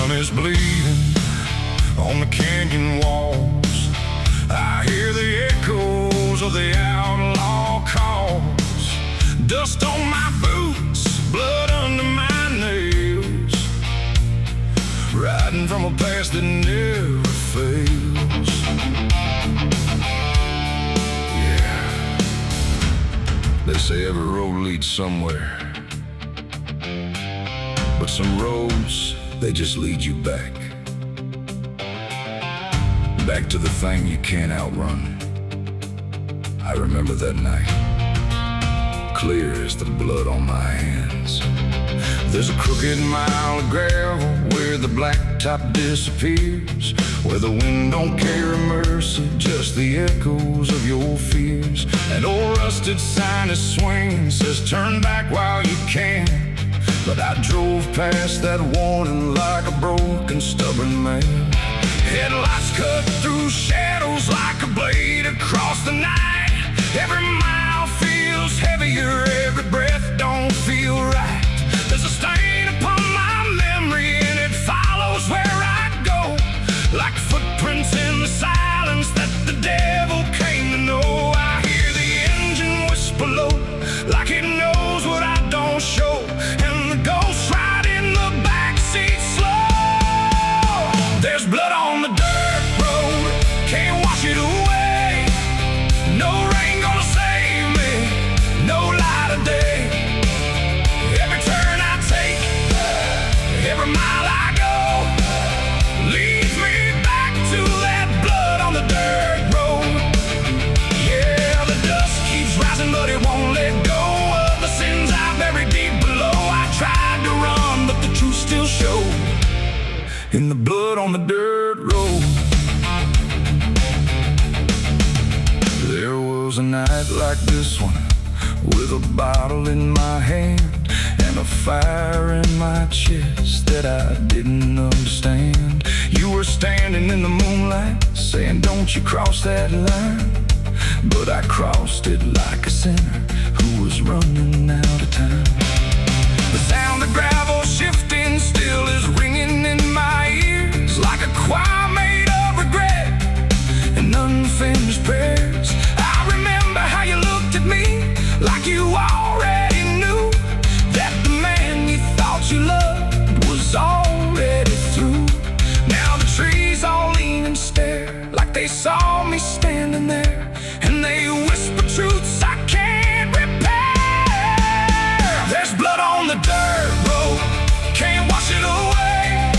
sun is bleeding on the canyon walls. I hear the echoes of the outlaw calls. Dust on my boots, blood under my nails, riding from a past that never fails. Yeah, they say every road leads somewhere, but some roads, they just lead you back. Back to the thing you can't outrun. I remember that night, clear as the blood on my hands. There's a crooked mile of gravel where the blacktop disappears, where the wind don't carry mercy, just the echoes of your fears. An old rusted sign is swinging, says turn back while you can. But I drove past that warning like a broken, stubborn man. Headlights cut through shadows like a blade across the night. Every mile feels heavier, every breath don't feel right. There's a stain upon my memory and it follows where I go, like footprints in the silence that the devil came to know. I hear the engine whisper low, like it knows what I don't show, and the ghost ride in the backseat slow. There's blood on the dirt road, can't wash it away. No rain gonna save me, no light of day. Every turn I take, every mile I go, leads me back to that blood on the dirt road. Yeah, the dust keeps rising, but it won't let go of the sins I buried deep below. I tried to run, but the truth still showed in the blood on the dirt road. There was a night like this one, with a bottle in my hand and a fire in my chest that I didn't understand. You were standing in the moonlight, saying don't you cross that line. But I crossed it like a sinner who was running out of time. The sound of gravel shifting still is ringing in my ears, like a choir made of regret and unfinished prayers. I remember how you looked at me like you already knew that the man you thought you loved was already through. Now the trees all lean and stare like they saw me standing there, and they whisper truths I can't repair. There's blood on the dirt road, can't wash it away.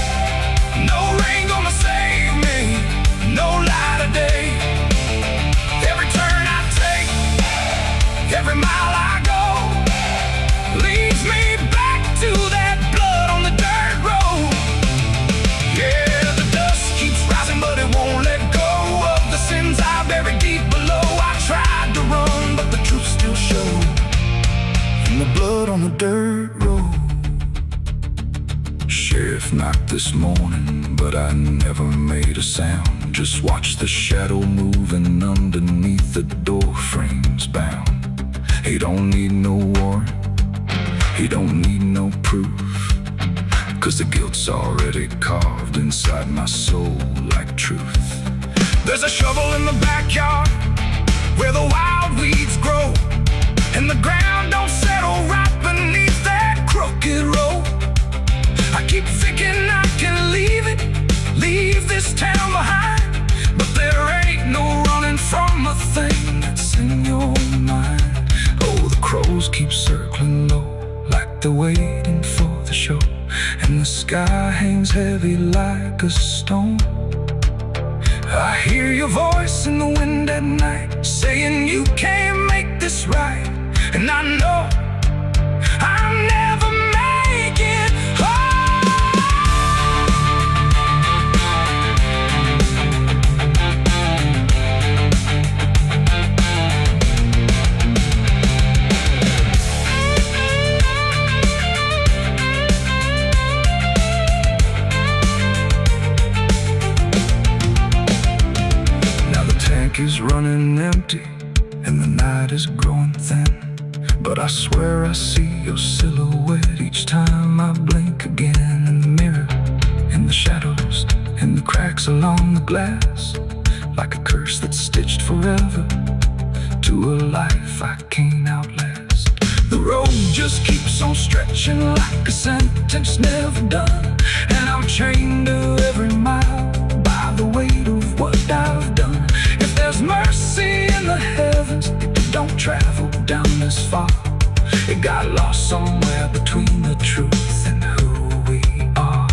No rain gonna save me, no light of day. Every turn I take, every mile I go, leads me back to that blood on the dirt road. Yeah, the dust keeps rising, but it won't let go of the sins I buried deep below. I tried to run, but the truth still showed in the blood on the dirt road. Sheriff knocked this morning, but I never made a sound. Just watched the shadow moving underneath the door frames bound. He don't need no warrant, he don't need no proof, 'cause the guilt's already carved inside my soul like truth. There's a shovel in the backyard where the wild weeds grow, and the ground don't settle right beneath that crooked road. I keep thinking I can leave it, leave this town behind, but there ain't no running from a thing that's in your mind. Oh, the crows keep circling low like they're waiting for the show, and the sky hangs heavy like a stone. I hear your voice in the wind at night, saying you can't make this right, and I know I'll never make it home. Is running empty and the night is growing thin, but I swear I see your silhouette each time I blink again in the mirror, in the shadow. marks along the glass, like a curse that's stitched forever to a life I can't outlast. The road just keeps on stretching like a sentence never done, and I'm chained to every mile by the weight of what I've done. If there's mercy in the heavens, it don't travel down this far. It got lost somewhere between the truth and who we are,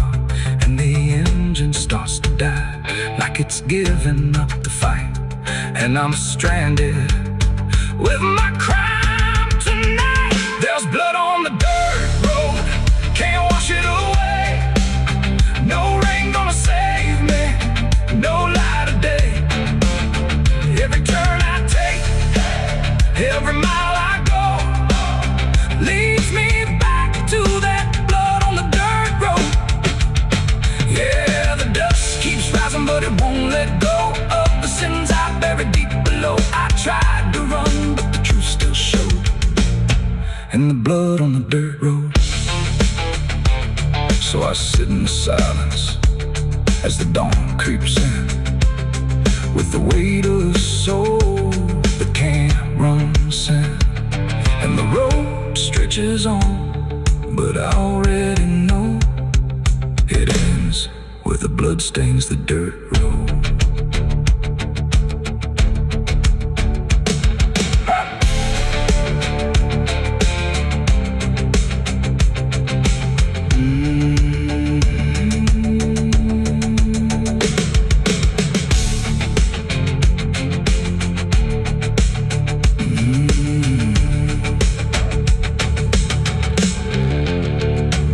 and the engine starts to die like it's given up the fight, and I'm stranded with my crime tonight. There's blood on the dirt road, can't wash it away. No rain gonna save me, no light of day. Every turn I take, every mile I go, leads me back to that blood on the dirt road. Yeah, the dust keeps rising, but it won't let go of the sins I buried deep below. I tried to run, but the truth still showed, and the blood on the dirt road. So I sit in the silence as the dawn creeps in, with the weight of a soul that can't run sin. And the road stretches on, but I already know it ends where the blood stains the dirt road.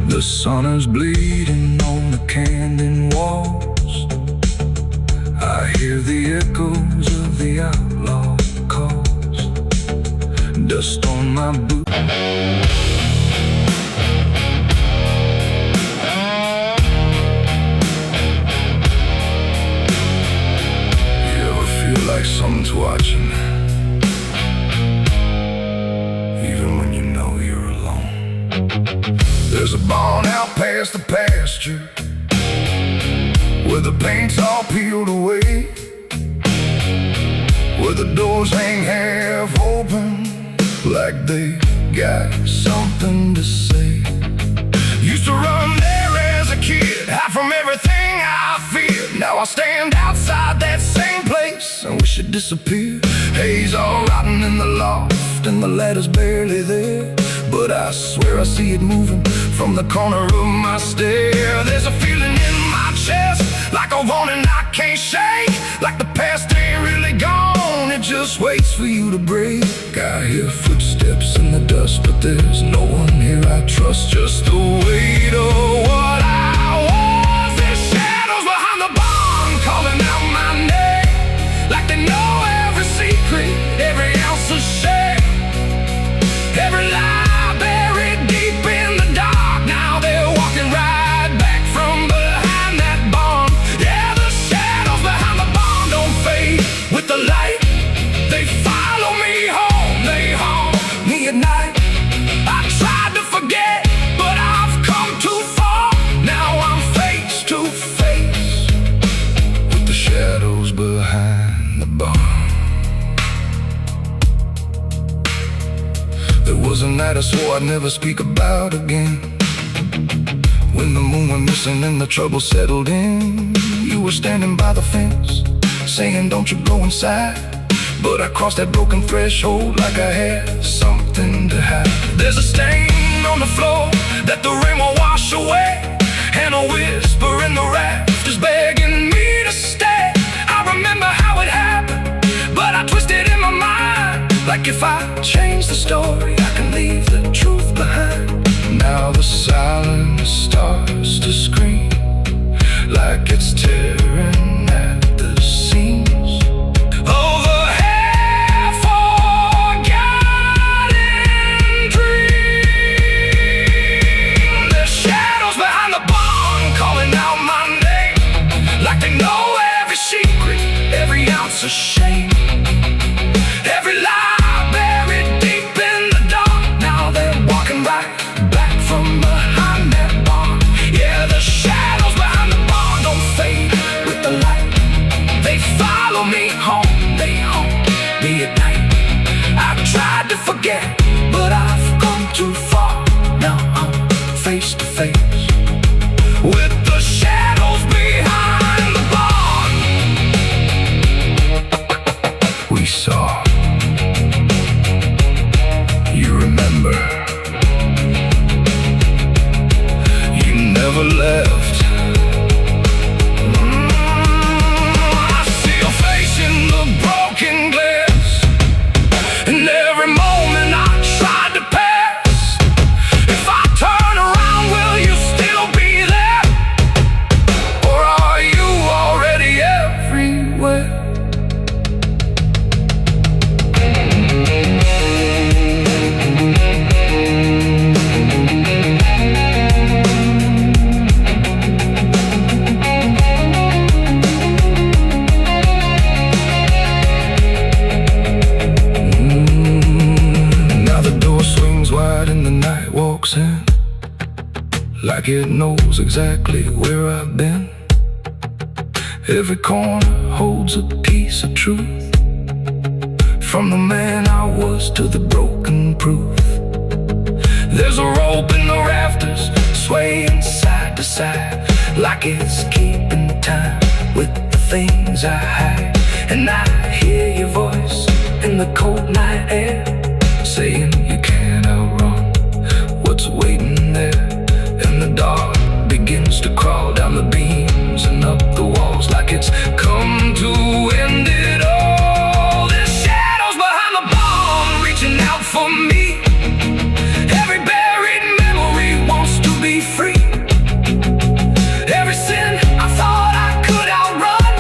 The sun is bleeding on the canyon walls. I hear the echoes of the outlaw calls. Dust on my boots. You ever feel like someone's watching, even when you know you're alone? There's a barn out past the pasture, where the paint's all peeled away, where the doors hang half open, like they got something to say. Used to run there as a kid, hide from everything I feared. Now I stand outside that same place and wish it disappeared. Haze all rotten in the loft, and the ladder's barely there, but I swear I see it moving from the corner of my stair. There's a feeling in my chest, like a warning I can't shake, like the past ain't really gone, it just waits for you to break. I hear footsteps in the dust, but there's no one here I trust. Just the weight of what I was. There's shadows behind the barn calling out my name, like they know every secret, every ounce of shame, every lie. A night I swore I'd never speak about again. When the moon went missing and the trouble settled in, you were standing by the fence, saying don't you go inside. But I crossed that broken threshold like I had something to hide. There's a stain on the floor that the rain will wash away, and a whisper in the rafters begging me to stay. I remember how it happened, but I twisted in my mind, like if I change the story, I can leave the truth behind. Now the silence starts to scream, like it's tearing at the seams. Over half-forgotten dream. There's shadows behind the barn calling out my name, like they know every secret, every ounce of shame, every lie. From behind that barn, yeah, the shadows behind the barn don't fade with the light. like it knows exactly where I've been. Every corner holds a piece of truth, from the man I was to the broken proof. There's a rope in the rafters, swaying side to side, like it's keeping time with the things I hide. And I hear your voice in the cold night air, saying you can't outrun what's waiting there. And the dark begins to crawl down the beams and up the walls, like it's come to end it all. There's shadows behind the barn, reaching out for me. Every buried memory wants to be free. Every sin I thought I could outrun,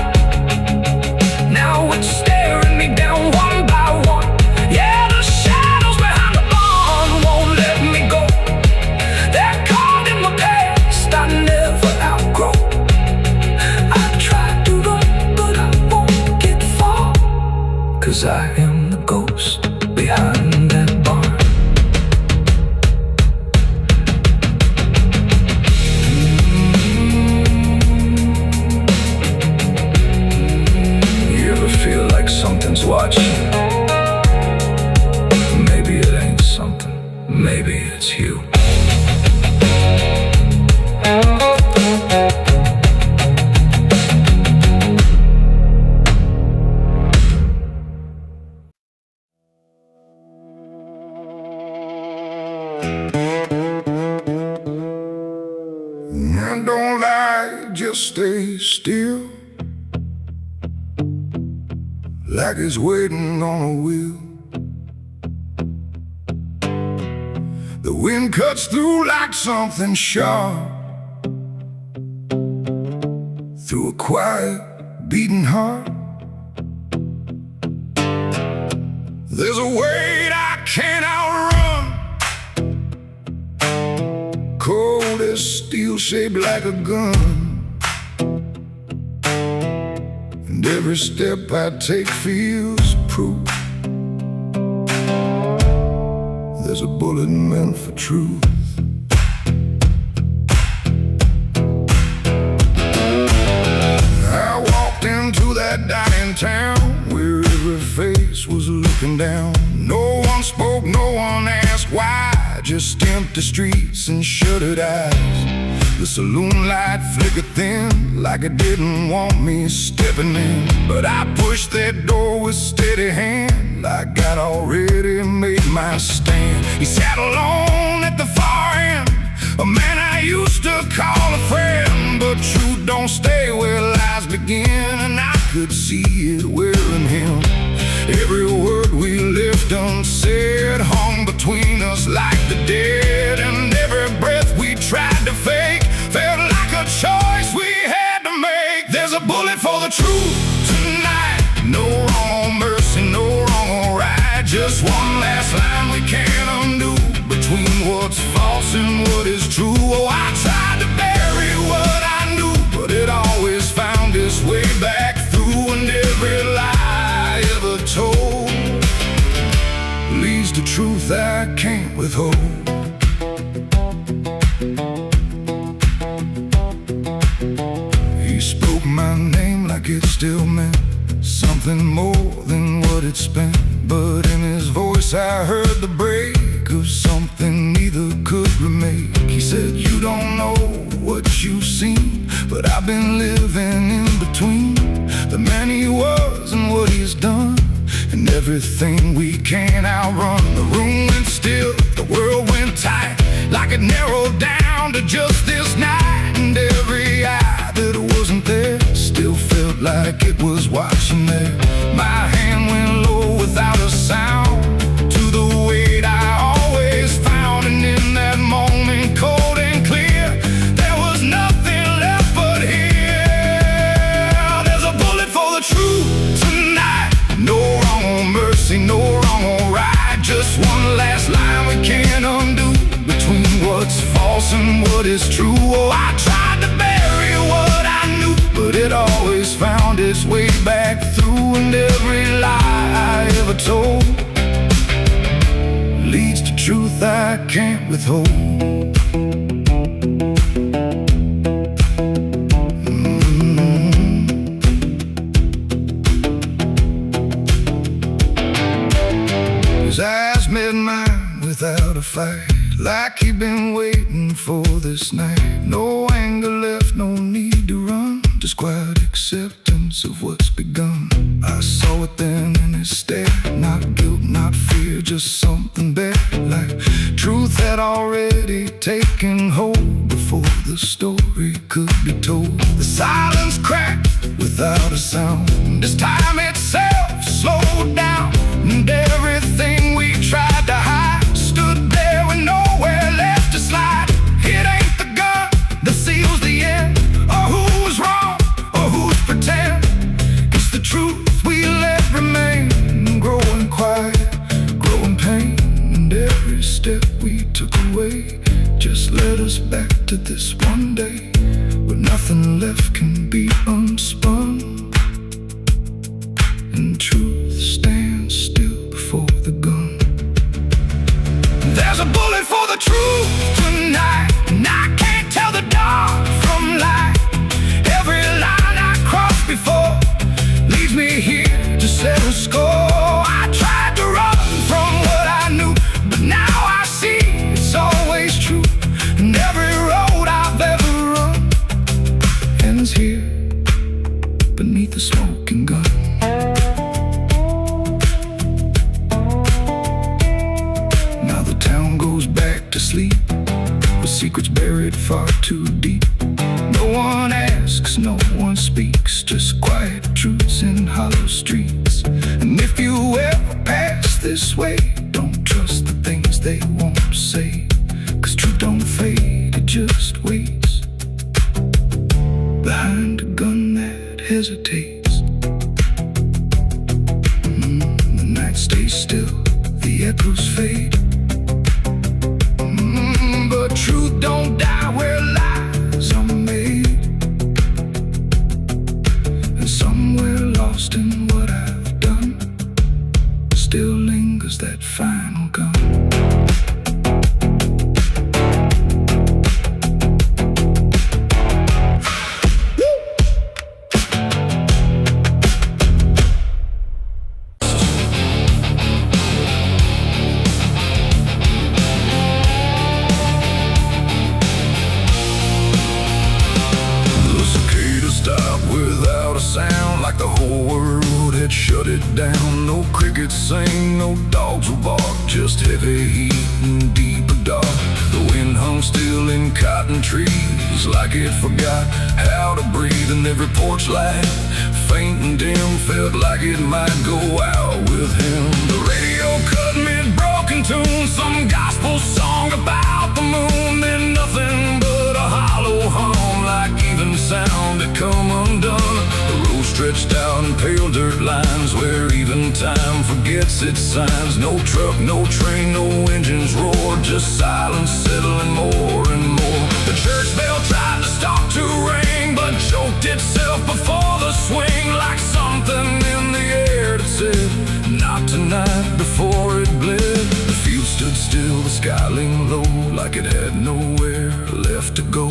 now it's staring me down one by one. Yeah, the shadows behind the barn won't let me go. They're caught in my past I never outgrow. I tried to run, but I won't get far, 'cause I am the ghost behind that barn. Something's watching. Maybe it ain't something, maybe it's you. And don't lie, just stay still, like it's waiting on a wheel. The wind cuts through like something sharp, through a quiet, beating heart. There's a weight I can't outrun, cold as steel, shaped like a gun. And every step I take feels proof. There's a bullet meant for truth. I walked into that dining town where every face was looking down. No one spoke, no one asked why, just empty streets and shuttered eyes. The saloon light flickered thin, like it didn't want me stepping in. But I pushed that door with steady hand, like I'd already made my stand. He sat alone at the far end, a man I used to call a friend. But truth don't stay where lies begin, and I could see it wearing him. Every word we left unsaid hung between us like the dead. And every breath we tried to fake felt like a choice we had to make. There's a bullet for the truth tonight, no wrong mercy, no wrong or right. Just one last line we can't undo, between what's false and what is true. Oh, I tried to bury what I knew, but it always found its way back through. And every lie I ever told leads to truth I can't withhold. My name like it still meant something more than what it's spent. But in his voice I heard the break of something neither could remake. He said, you don't know what you've seen, but I've been living in between the man he was and what he's done, and everything we can't outrun. The room went still, the world went tight, like it narrowed down to just this night. And every eye that wasn't there still felt like it was watching there. My hand went low without a sound, to the weight I always found. And in that moment, cold and clear, there was nothing left but here. There's a bullet for the truth tonight, no wrong or mercy, no wrong or right. Just one last line we can't undo, between what's false and what is true. Oh, I tried to bury what I knew, but it always found its way back through. And every lie I ever told leads to truth I can't withhold. just quiet acceptance of what's begun. I saw it then in his stare, not guilt, not fear, just something better, like truth had already taken hold before the story could be told. The silence cracked without a sound. This time itself slowed down, and everything we tried to hide stood there with nowhere left to slide. It ain't the gun that seals the end, or who's wrong, or who's pretend. It's the truth we let remain, growing quiet, growing pain. And every step we took away just led us back to this one day, where nothing left can be unspun, and truth stands still before the gun. There's a bullet for the truth tonight, and I can't tell the dark from light. Every line I crossed before leads me here to settle score. I tried to run from what I knew, but now I see it's always true. And every road I've ever run ends here beneath the smoking gun. Now the town goes back to sleep, with secrets buried far too deep. No one asks, no one speaks, just quiet truths in hollow streets. And if you ever pass this way, don't trust the things they won't say, 'cause truth don't fade, it just waits behind a gun that hesitates. The night stays still, the echoes fade, but truth don't die where lies are made. And somewhere lost in what I've done still lingers that final gun. Sound like the whole world had shut it down. No crickets sing, no dogs will bark, just heavy heat and deeper dark. The wind hung still in cotton trees, like it forgot how to breathe. And every porch light, faint and dim, felt like it might go out with him. The radio cut mid-broken tune, some gospel song about the moon. Then nothing but a hollow hum, like even sound had come undone. Stretched out in pale dirt lines, where even time forgets its signs. No truck, no train, no engines roar, just silence settling more and more. The church bell tried to stop to ring, but choked itself before the swing, like something in the air that said, not tonight, before it bled. The field stood still, the sky leaned low, like it had nowhere left to go.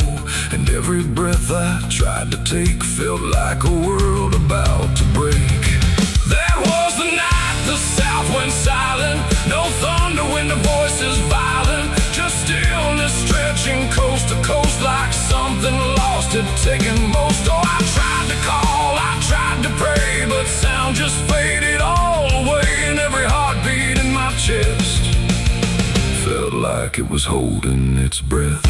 And every breath I tried to take felt like a world about to break. That was the night the south went silent. No thunder when the voices violent, just stillness stretching coast to coast, like something lost had taken most. Oh, I tried to call, I tried to pray, but sound just faded all away. And every heartbeat in my chest felt like it was holding its breath.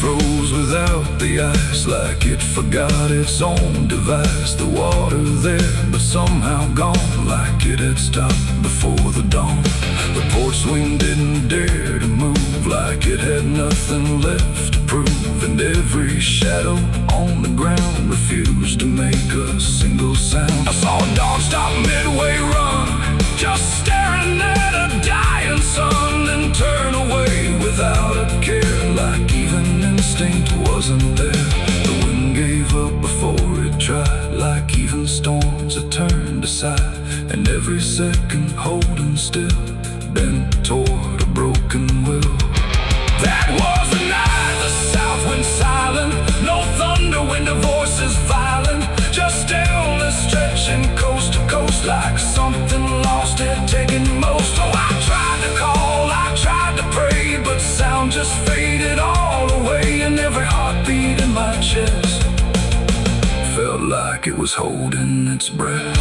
Froze without the ice, like it forgot its own device. The water there, but somehow gone, like it had stopped before the dawn. The porch swing didn't dare to move, like it had nothing left to prove. And every shadow on the ground refused to make a single sound. I saw a dog stop midway run, just staring at a dying sun, then turn away without a care, like even instinct wasn't there. The wind gave up before it tried, like even storms had turned aside. And every second holding still, bent toward a broken will. That was the night the south went silent. No thunder when the voices violent, just stillness stretching coast to coast, like something lost had taken most. Oh, I tried to call, I tried to pray, but sound sound just faded all away, and every heartbeat in my chest felt like it was holding its breath.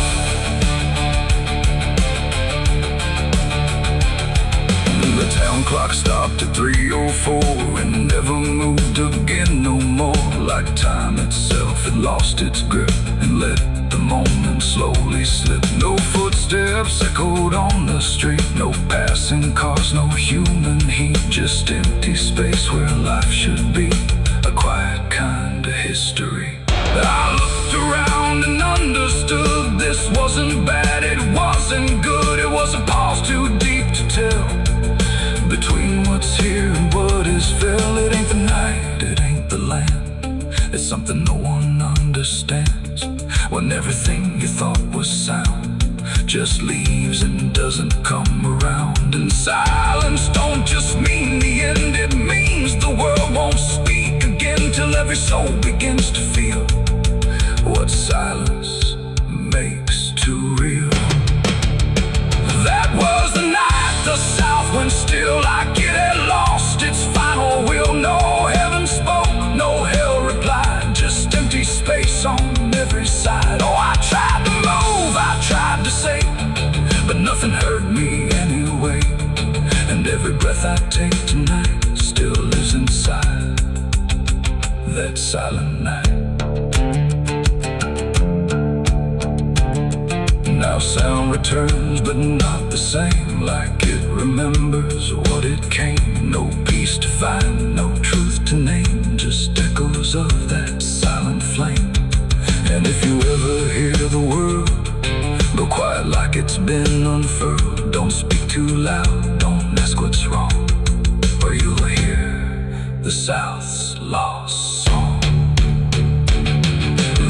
The town clock stopped at 3:04 and never moved again no more. Like time itself had lost its grip and let the moment slowly slip. No footsteps echoed on the street, no passing cars, no human heat, just empty space where life should be, a quiet kind of history. I looked around and understood this wasn't bad, it wasn't good, it was a pause too deep to tell. Between what's here and what is fell, it ain't the night, it ain't the land, it's something no one understands. When everything you thought was sound just leaves and doesn't come around. And silence don't just mean the end, it means the world won't speak again till every soul begins to feel what silence makes too real. That was the night the South went still, like it had lost its final will. No heaven spoke, no hell replied, just empty space on every side. Oh, I tried to move, I tried to say, but nothing heard me anyway. And every breath I take tonight still lives inside that silent night. Now sound returns, but not the same, like it remembers what it came. No peace to find, no truth to name, just echoes of that silent flame. And if you ever hear the word, go quiet like it's been unfurled. Don't speak too loud, don't ask what's wrong, or you'll hear the South's lost song.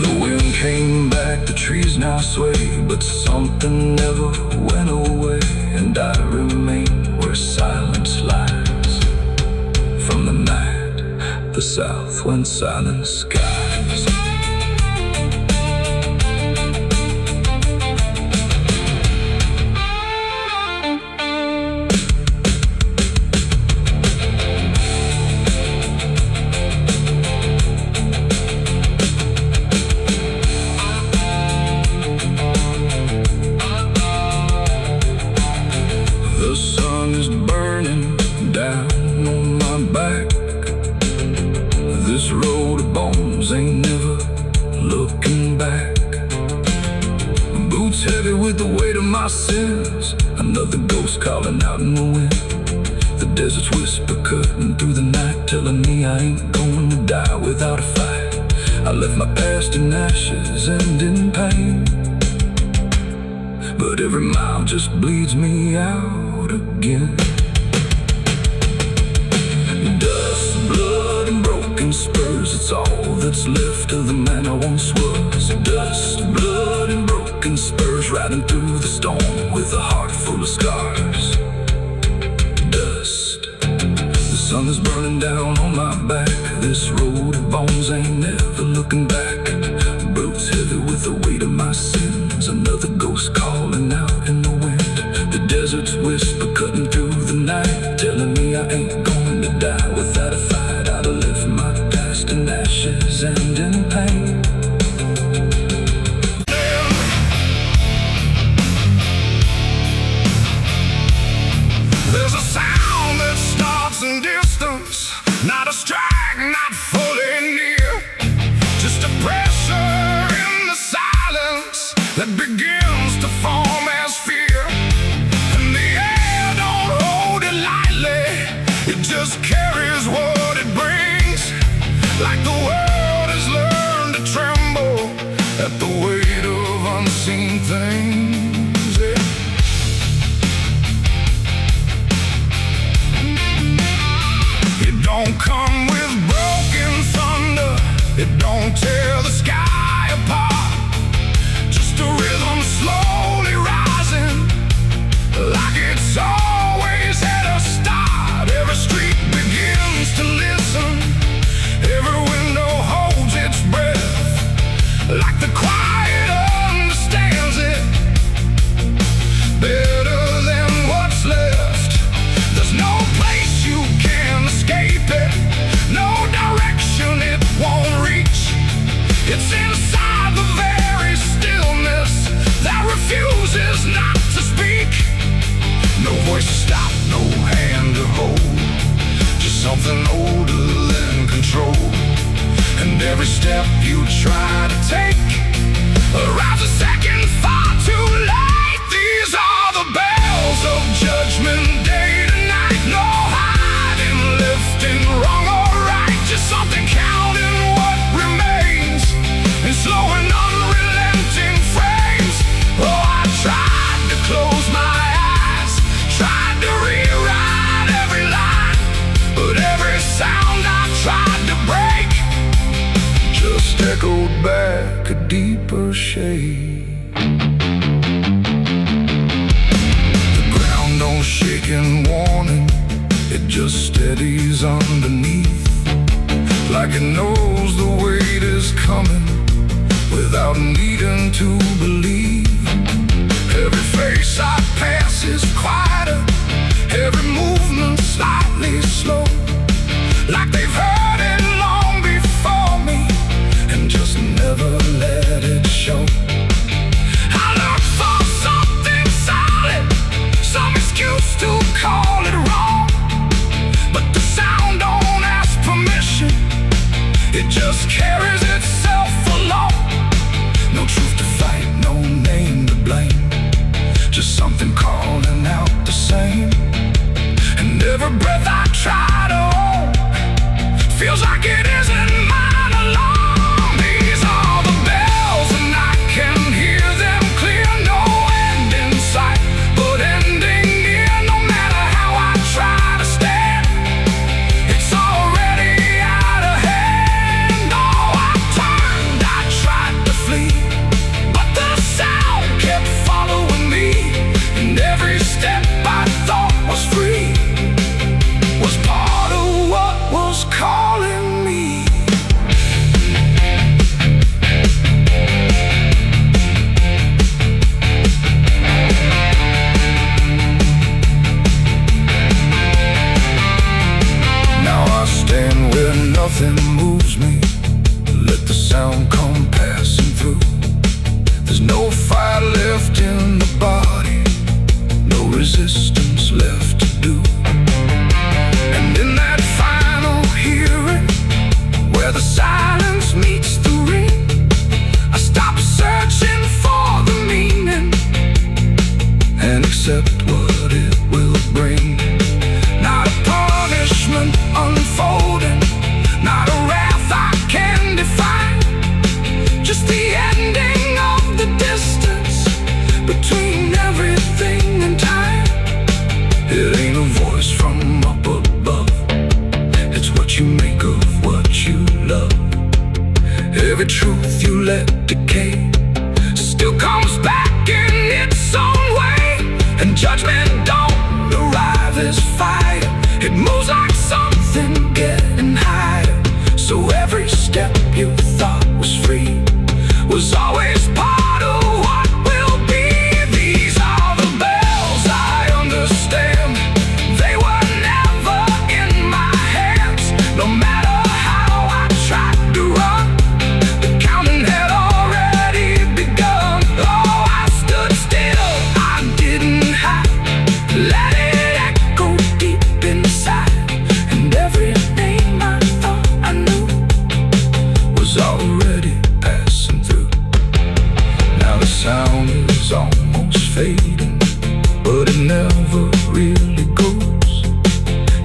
The wind came back, the trees now sway, but something never went away. And I remain where silence lies. From the night the South went silent skies. The sun is burning down on my back. This road of bones ain't never looking back. Boots heavy with the weight of my sins, another ghost calling out in the wind. The desert's whisper cutting through the night, telling me I ain't going to die without a fight. I left my past in ashes and in pain, but every mile just bleeds me out again. Dust, blood, and broken spurs, it's all that's left of the man I once was. Dust, blood, and broken spurs, riding through the storm with a heart full of scars. Dust, the sun is burning down on my back. This road of bones ain't never looking back. Boots heavy with the weight of my sins, another ghost calling out in the wind. The desert's whisper cutting through the night, telling me I ain't going to die without a fight. I'd have left my past in ashes and in pain. There's a sound that starts in distance, not a strike, not fully near, just a pressure in the silence that begins to form as fear. And the air don't hold it lightly, it just carries what it brings. Like the world has learned to tremble at the weight of unseen things. Yeah. It don't come with broken thunder, it don't tear the sky apart, just a rhythm slowly rising, like it's always had a start. Every street begins to listen, every window holds its breath, like the quiet understands it. every step you try to take arrives a second far too late. These are the bells of judgment day to night. No hiding, lifting, wrong or right, just something counting what remains in slow and unrelenting frames. Oh, I tried to close my eyes, tried to rewrite every line, but every sound I tried to break just echoed back a deeper shade. The ground don't shake in warning, it just steadies underneath, like it knows the weight is coming without needing to believe. Every face I pass is quieter, every movement slightly slow, like they've heard it long before me and just never let it show. I look for something solid, some excuse to call it wrong, but the sound don't ask permission, it just carries itself along. No truth to fight, no name to blame, just something calling out the same. And every breath I try to hold feels like it isn't mine alone. These are the bells and I can hear them clear. No end in sight, but ending near. No matter how I try to stand, it's already out of hand. Oh, I turned, I tried to flee, but the sound kept following me, and every step I thought was free was part of what was calling me. Now I stand where nothing moves me, let the sound come passing through. There's no fire left in the body, no resistance left to do. And in that final hearing, where the silence meets the ring, I stop searching for the meaning and accept what it will bring. Not a punishment unfolding, not a wrath I can define, just the ending of the distance between everything and time. It ain't a voice from up above, it's what you make of what you love. Every truth you let decay still comes back in its own way, and judgment don't arrive as fire, it moves like something getting higher. So every step you thought was free was always part of what will be. These are the bells I understand, they were never in my hands. No matter how I tried to run, the counting had already begun. Oh, I stood still, I didn't hide, let it echo deep inside, and every name I thought I knew was already passing through. Now the sound is almost fading, but it never really goes.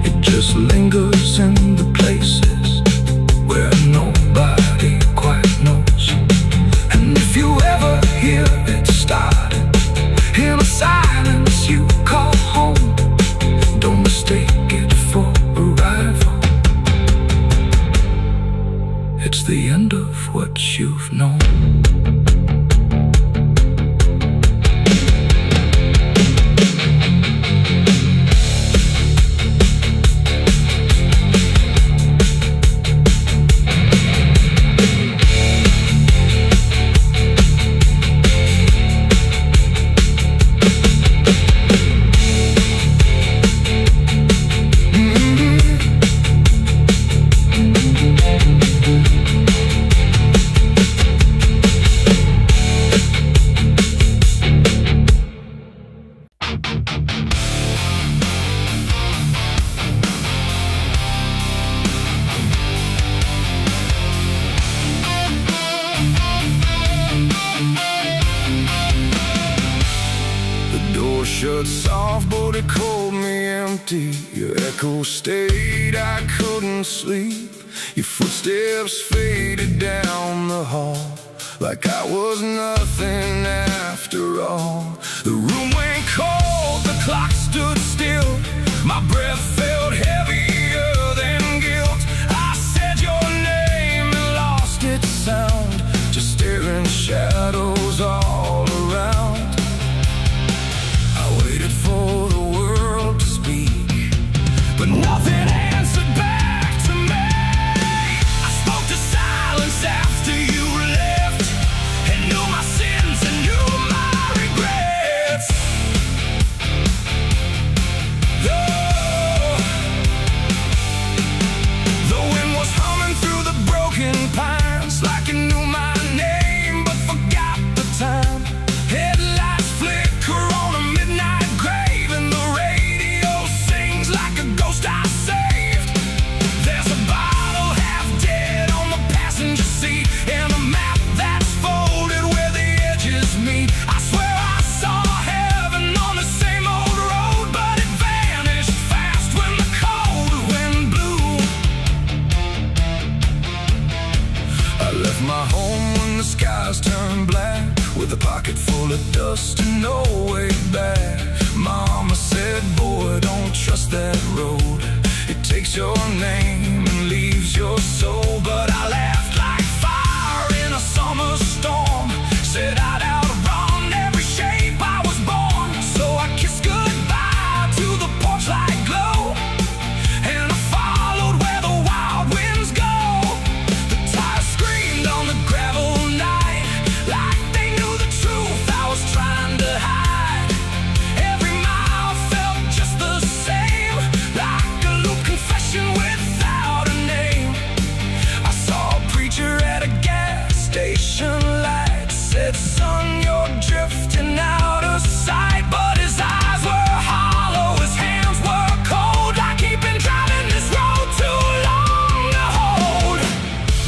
It just lingers in the places where nobody quite knows. And if you ever hear it starting in a silence you call home, don't mistake it for arrival. It's the end of what you've known. but it called me empty. Your echo stayed, I couldn't sleep. Your footsteps faded down the hall like I was nothing after all. The room went cold, the clock stood still. My breath felt heavier than guilt. I said your name and lost its sound, just staring shadows all around. I waited for the world to speak, but nothing answered back to me. I spoke to silence after you left, and knew my sins and knew my regrets. The wind was humming through the broken pines, like it knew my name but forgot the time. Headlights flicker on a midnight grave, and the radio sings like a ghost I saved. There's a bottle half dead on the passenger seat, and a map that's folded where the edges meet. I swear I saw heaven on the same old road, but it vanished fast when the cold wind blew. I left my home when the skies turned black, with a pocket full of dust and no way back. Mama said, boy, don't trust that road. It takes your name and leaves your soul. But I laughed like fire in a summer storm, said I'd outrun every shape I was born. So I kissed goodbye to the porch light glow, and I followed where the wild winds go. The tires screamed on the gravel night, like they knew the truth I was trying to hide. Every mile felt just the same, like a loop confession without a name. I saw a preacher at a gas station light, said, son, you're drifting out of sight. But his eyes were hollow, his hands were cold, like he'd been driving this road too long to hold.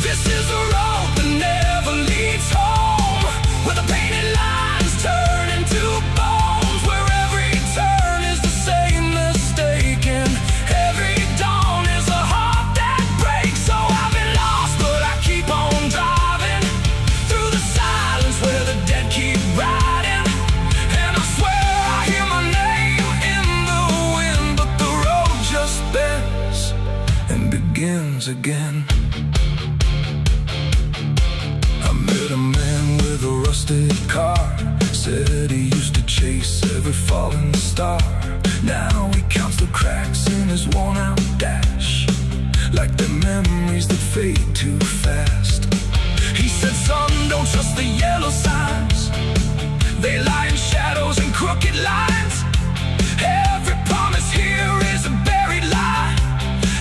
This is a road that never leads home, where the painted lines turn into bones, where every turn is the same mistake, and every dawn is a heart that breaks. So I've been lost, but I keep on driving through the silence where the dead keep riding. And I swear I hear my name in the wind, but the road just bends and begins again. I met a man with a rusted car, said he used to chase every falling star. Now he counts the cracks in his worn-out dash, like the memories that fade too fast. He said, son, don't trust the yellow signs, they lie in shadows and crooked lines. Every promise here is a buried lie,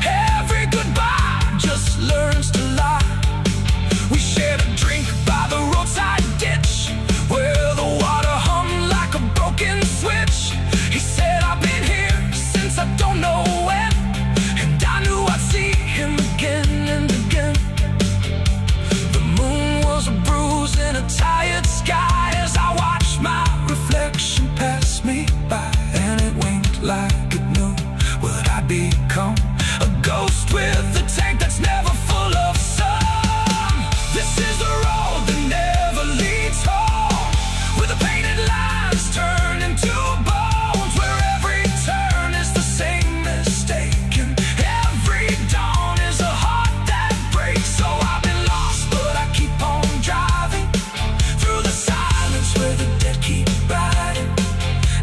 every goodbye just learns to lie. We shared a drink by the roadside ditch, where the water hummed like a broken switch. He said, I've been here since I don't know when, and I knew I'd see him again and again. The moon was a bruise in a tired sky, as I watched my reflection pass me by, and it winked like it knew what I'd become, a ghost with a tank that's never full of sun. This is the road that never leads home, where the painted lines turn into bones, where every turn is the same mistake, and every dawn is a heart that breaks. So I've been lost, but I keep on driving through the silence where the dead keep riding.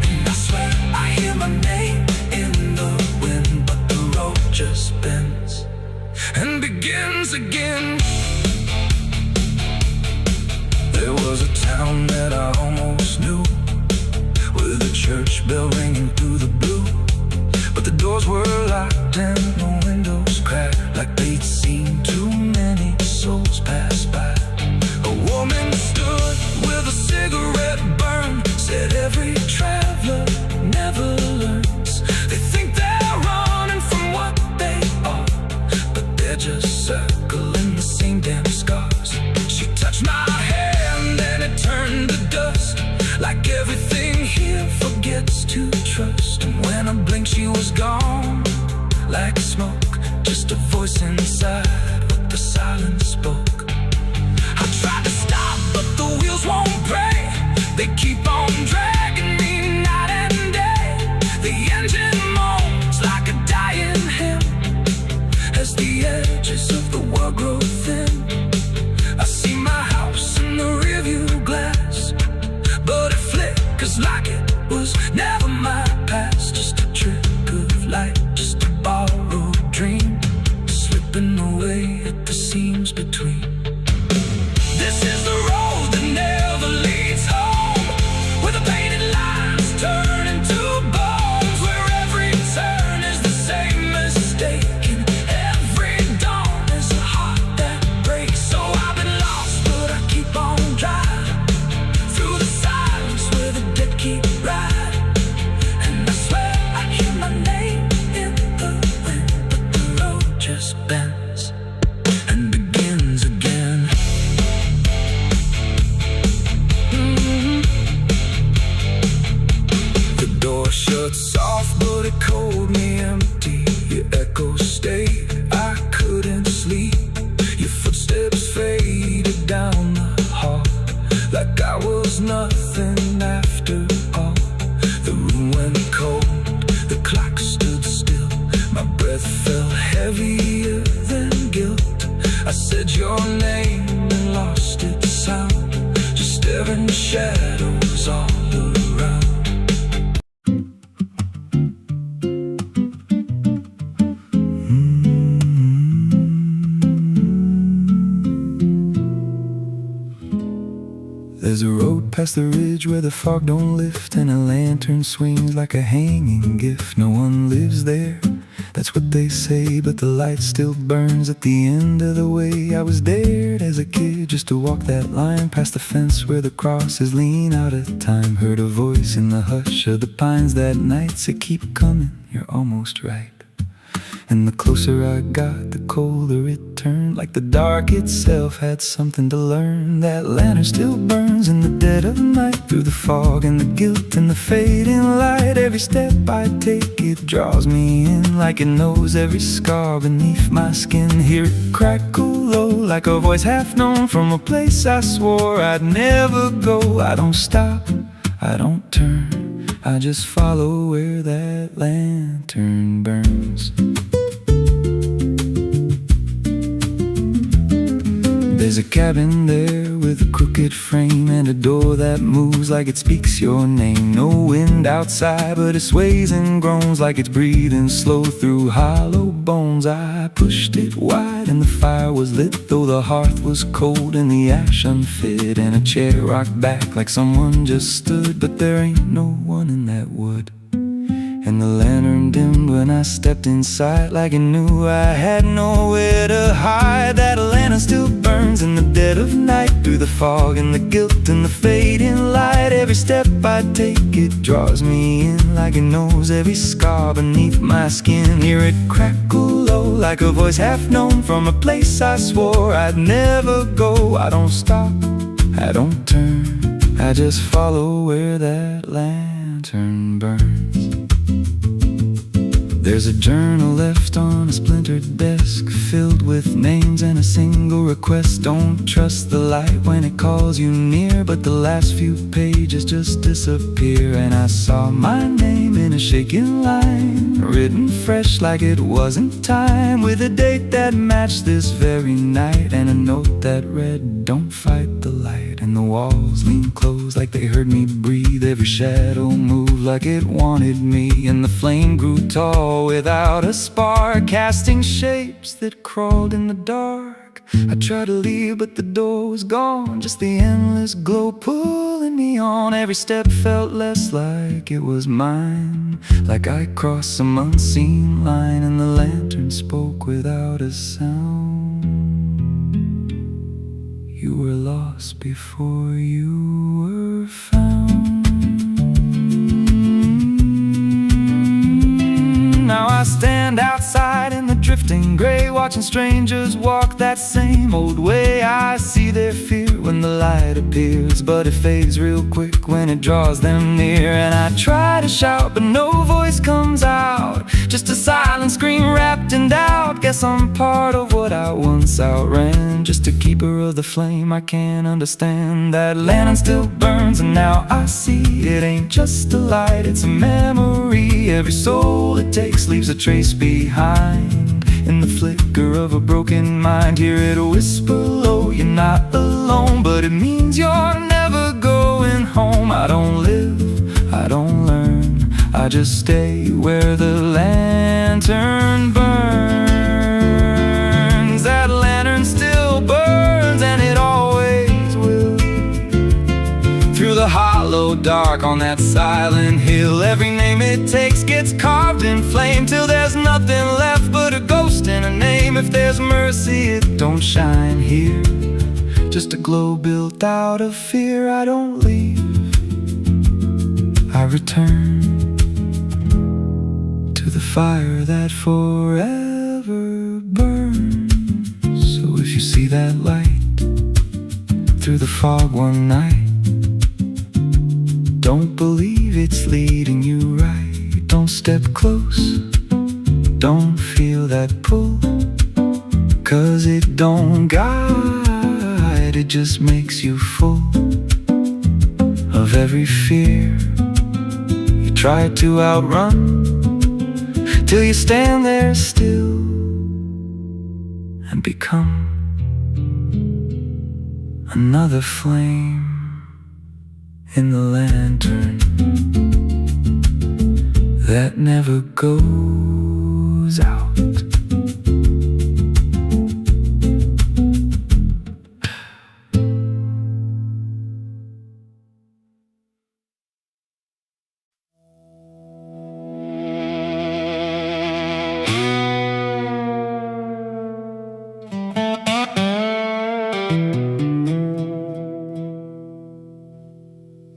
And I swear I hear my name in the wind, but the road just bends and begins again. There was a town that I almost knew, with a church bell ringing through the blue, but the doors were locked and the windows cracked, like they'd seen too many souls pass by. A woman stood with a cigarette burn, said every traveler never learns. They think they're running from what they are, but they're just circling the same damn scars. She touched my hand and it turned to dust, like everything here forgets to trust. a voice inside, but the silence spoke. I tried to stop, but the wheels won't break. They keep on dragging me night and day. The engine moans like a dying hymn as the edges of the world grow thin. I see my house in the rearview glass, but it flickers like it was never my past. Just a trick of light, just a borrowed dream, slipping away at the seams between. This is the road that never leads home, where the painted lines turn into bones, where every turn is the same mistake, and every dawn is a heart that breaks. So I've been lost, but I keep on driving through the silence where the dead keep riding. And I swear I hear my name in the wind, but the road just bends and begins again. The door shuts off, but it cold me empty. Your echo stayed, I couldn't sleep. Your footsteps faded down the hall, like I was nothing after all. The room went cold, the clock stood still. My breath felt heavier than guilt. I said your name and lost its sound, just staring shadows all around. There's a road past the ridge where the fog don't lift, and a lantern swings like a hanging gift. No one lives there, that's what they say, but the light still burns at the end of the way. I was dared as a kid just to walk that line, past the fence where the crosses lean out of time. Heard a voice in the hush of the pines that night say, keep coming, you're almost right. And the closer I got, the colder it turned, like the dark itself had something to learn. That lantern still burns in the dead of night, through the fog and the guilt and the fading light. Every step I take, it draws me in, like it knows every scar beneath my skin. Hear it crackle low, like a voice half known, from a place I swore I'd never go. I don't stop, I don't turn, I just follow where that lantern burns. There's a cabin there with a crooked frame, and a door that moves like it speaks your name. No wind outside, but it sways and groans like it's breathing slow through hollow bones. I pushed it wide and the fire was lit, though the hearth was cold and the ash unfit, and a chair rocked back like someone just stood. But there ain't no one in that wood. And the lantern dimmed when I stepped inside, like it knew I had nowhere to hide. That lantern still burns in the dead of night, through the fog and the guilt and the fading light. Every step I take, it draws me in, like it knows every scar beneath my skin. Hear it crackle low, like a voice half known, from a place I swore I'd never go. I don't stop, I don't turn, I just follow where that lantern burns. There's a journal left on a splintered desk, filled with names and a single request. Don't trust the light when it calls you near, but the last few pages just disappear. And I saw my name in a shaking line, written fresh like it wasn't time, with a date that matched this very night, and a note that read, don't fight the light. And the walls leaned close like they heard me breathe. Every shadow moved like it wanted me, and the flame grew tall without a spark, casting shapes that crawled in the dark. I tried to leave, but the door was gone, just the endless glow pulling me on. Every step felt less like it was mine, like I crossed some unseen line, and the lantern spoke without a sound. You were lost before you were found. Now I stand outside in the drifting in gray, watching strangers walk that same old way. I see their fear when the light appears, but it fades real quick when it draws them near. And I try to shout, but no voice comes out, just a silent scream wrapped in doubt. Guess I'm part of what I once outran, just a keeper of the flame I can't understand. That lantern still burns, and now I see it ain't just a light, it's a memory. Every soul it takes leaves a trace behind, in the flicker of a broken mind. Hear it whisper low, you're not alone, but it means you're never going home. I don't live, I don't learn, I just stay where the lantern burns. That lantern still burns, and it always will. Through the hollow dark on that silent hill, every name it takes gets carved in flame, till there's nothing left but a ghost and a name. If there's mercy, it don't shine here, just a glow built out of fear. I don't leave, I return to the fire that forever burns. So if you see that light through the fog one night, don't believe it's leading you right. Don't step close, don't feel that pull, 'cause it don't guide, it just makes you full of every fear you try to outrun, till you stand there still and become another flame in the lantern that never goes out.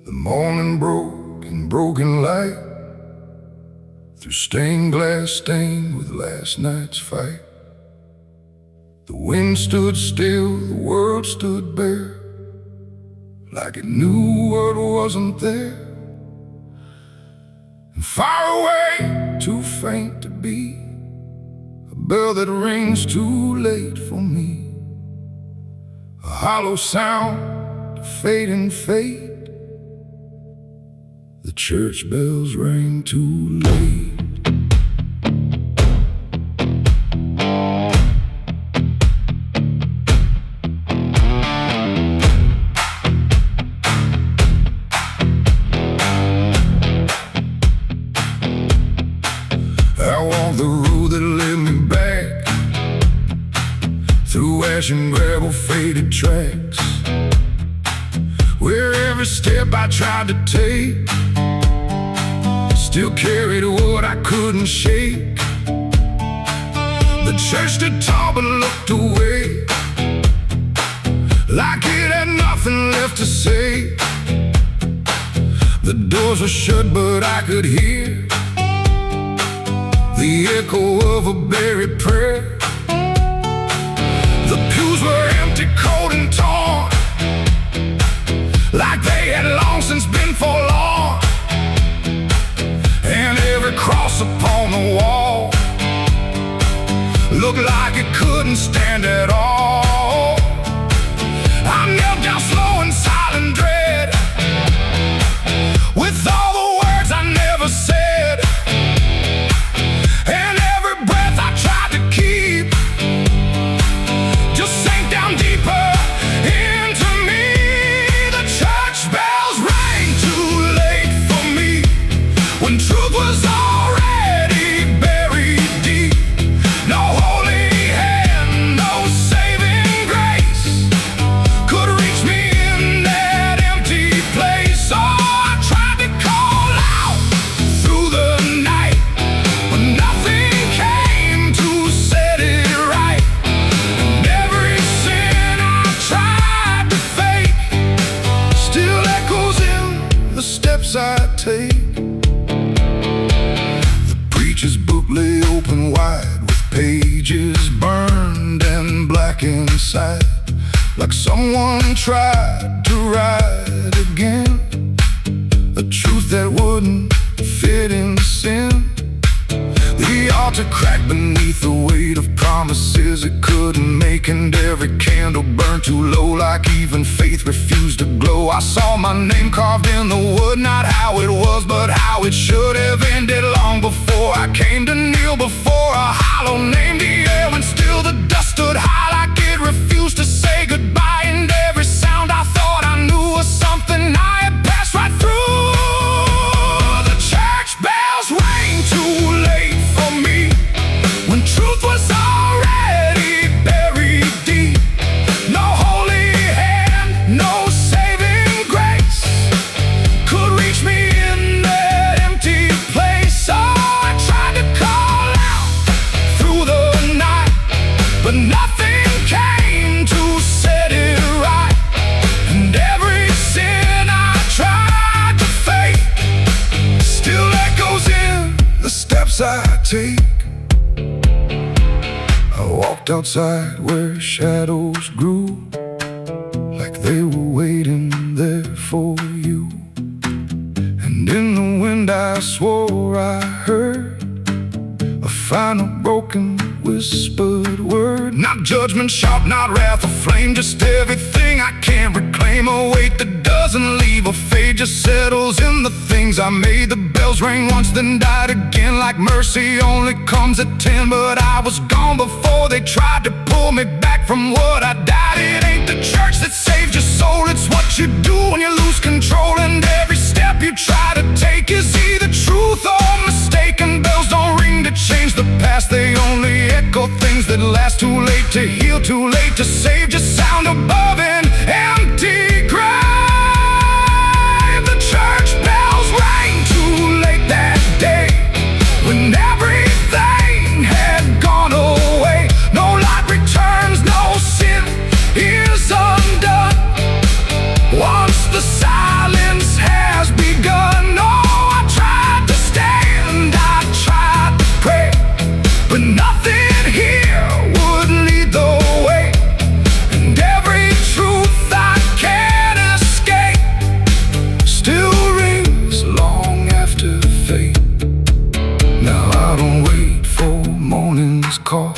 The morning broke in broken light, through stained glass stained with last night's fight. The wind stood still, the world stood bare, like it knew what wasn't there. And far away, too faint to be, a bell that rings too late for me, a hollow sound, a fading fate. The church bells rang too late. I walked the road that led me back, through ash and gravel faded tracks, where every step I tried to take still carried what I couldn't shake. The church stood tall but looked away, like it had nothing left to say. The doors were shut but I could hear the echo of a buried prayer. The pews were empty, cold and torn, like they had long since been forlorn. And every cross upon the wall looked like it couldn't stand at all. I knelt down slow in silent dread, with all the words I never said, and every breath I tried to keep just sank down deeper into me. The church bells rang too late for me, when truth was already buried deep. No holy hand, no saving inside, like someone tried to write again a truth that wouldn't fit in sin. The altar cracked beneath the weight of promises it couldn't make, and every candle burned too low, like even faith refused to glow. I saw my name carved in the wood, not how it was, but how it should have ended long before I came to kneel before a hollow name. The air and still the dust stood high, like it refused to say goodbye, and every sound I thought I knew was something I had passed right through. The church bells rang too late for me, when truth was already buried deep. No holy hand, no saving grace could reach me in that empty place. Oh, I tried to call out through the night, but nothing came to set it right. And every sin I tried to fake still echoes in the steps I take. I walked outside where shadows grew, like they were waiting there for you. And in the wind I swore I heard a final broken whispered word. Not judgment sharp, not wrath or flame, just everything I can't reclaim. A weight that doesn't leave a fade, just settles in the things I made. The bells rang once, then died again, like mercy only comes at 10. But I was gone before they tried to pull me back from what I died. It ain't the church that saved your soul, it's what you do when you lose control. And every step you try to take is either truth or mistaken. Bells don't ring to change the past, they only echo things that last. Too late to heal, too late to save, just sound above an empty grave. The church bells rang too late that day, when everything had gone away. No light returns, no sin is undone once the silence has begun. Oh, I tried to stand, I tried to pray, but nothing here would lead the way. And every truth I can't escape still rings long after fate. Now I don't wait for morning's call,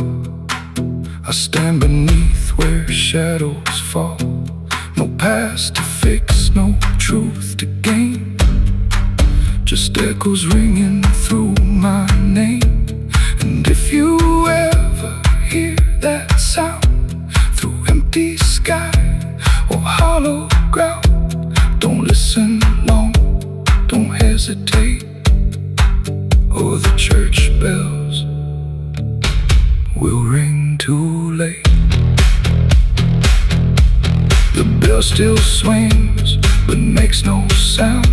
I stand beneath where shadows fall. No past to fix, no truth to gain, just echoes ringing through my name. And if you ever hear that sound through empty sky or hollow ground, don't listen long, don't hesitate, or the church bells will ring too late. The bell still swings, but makes no sound,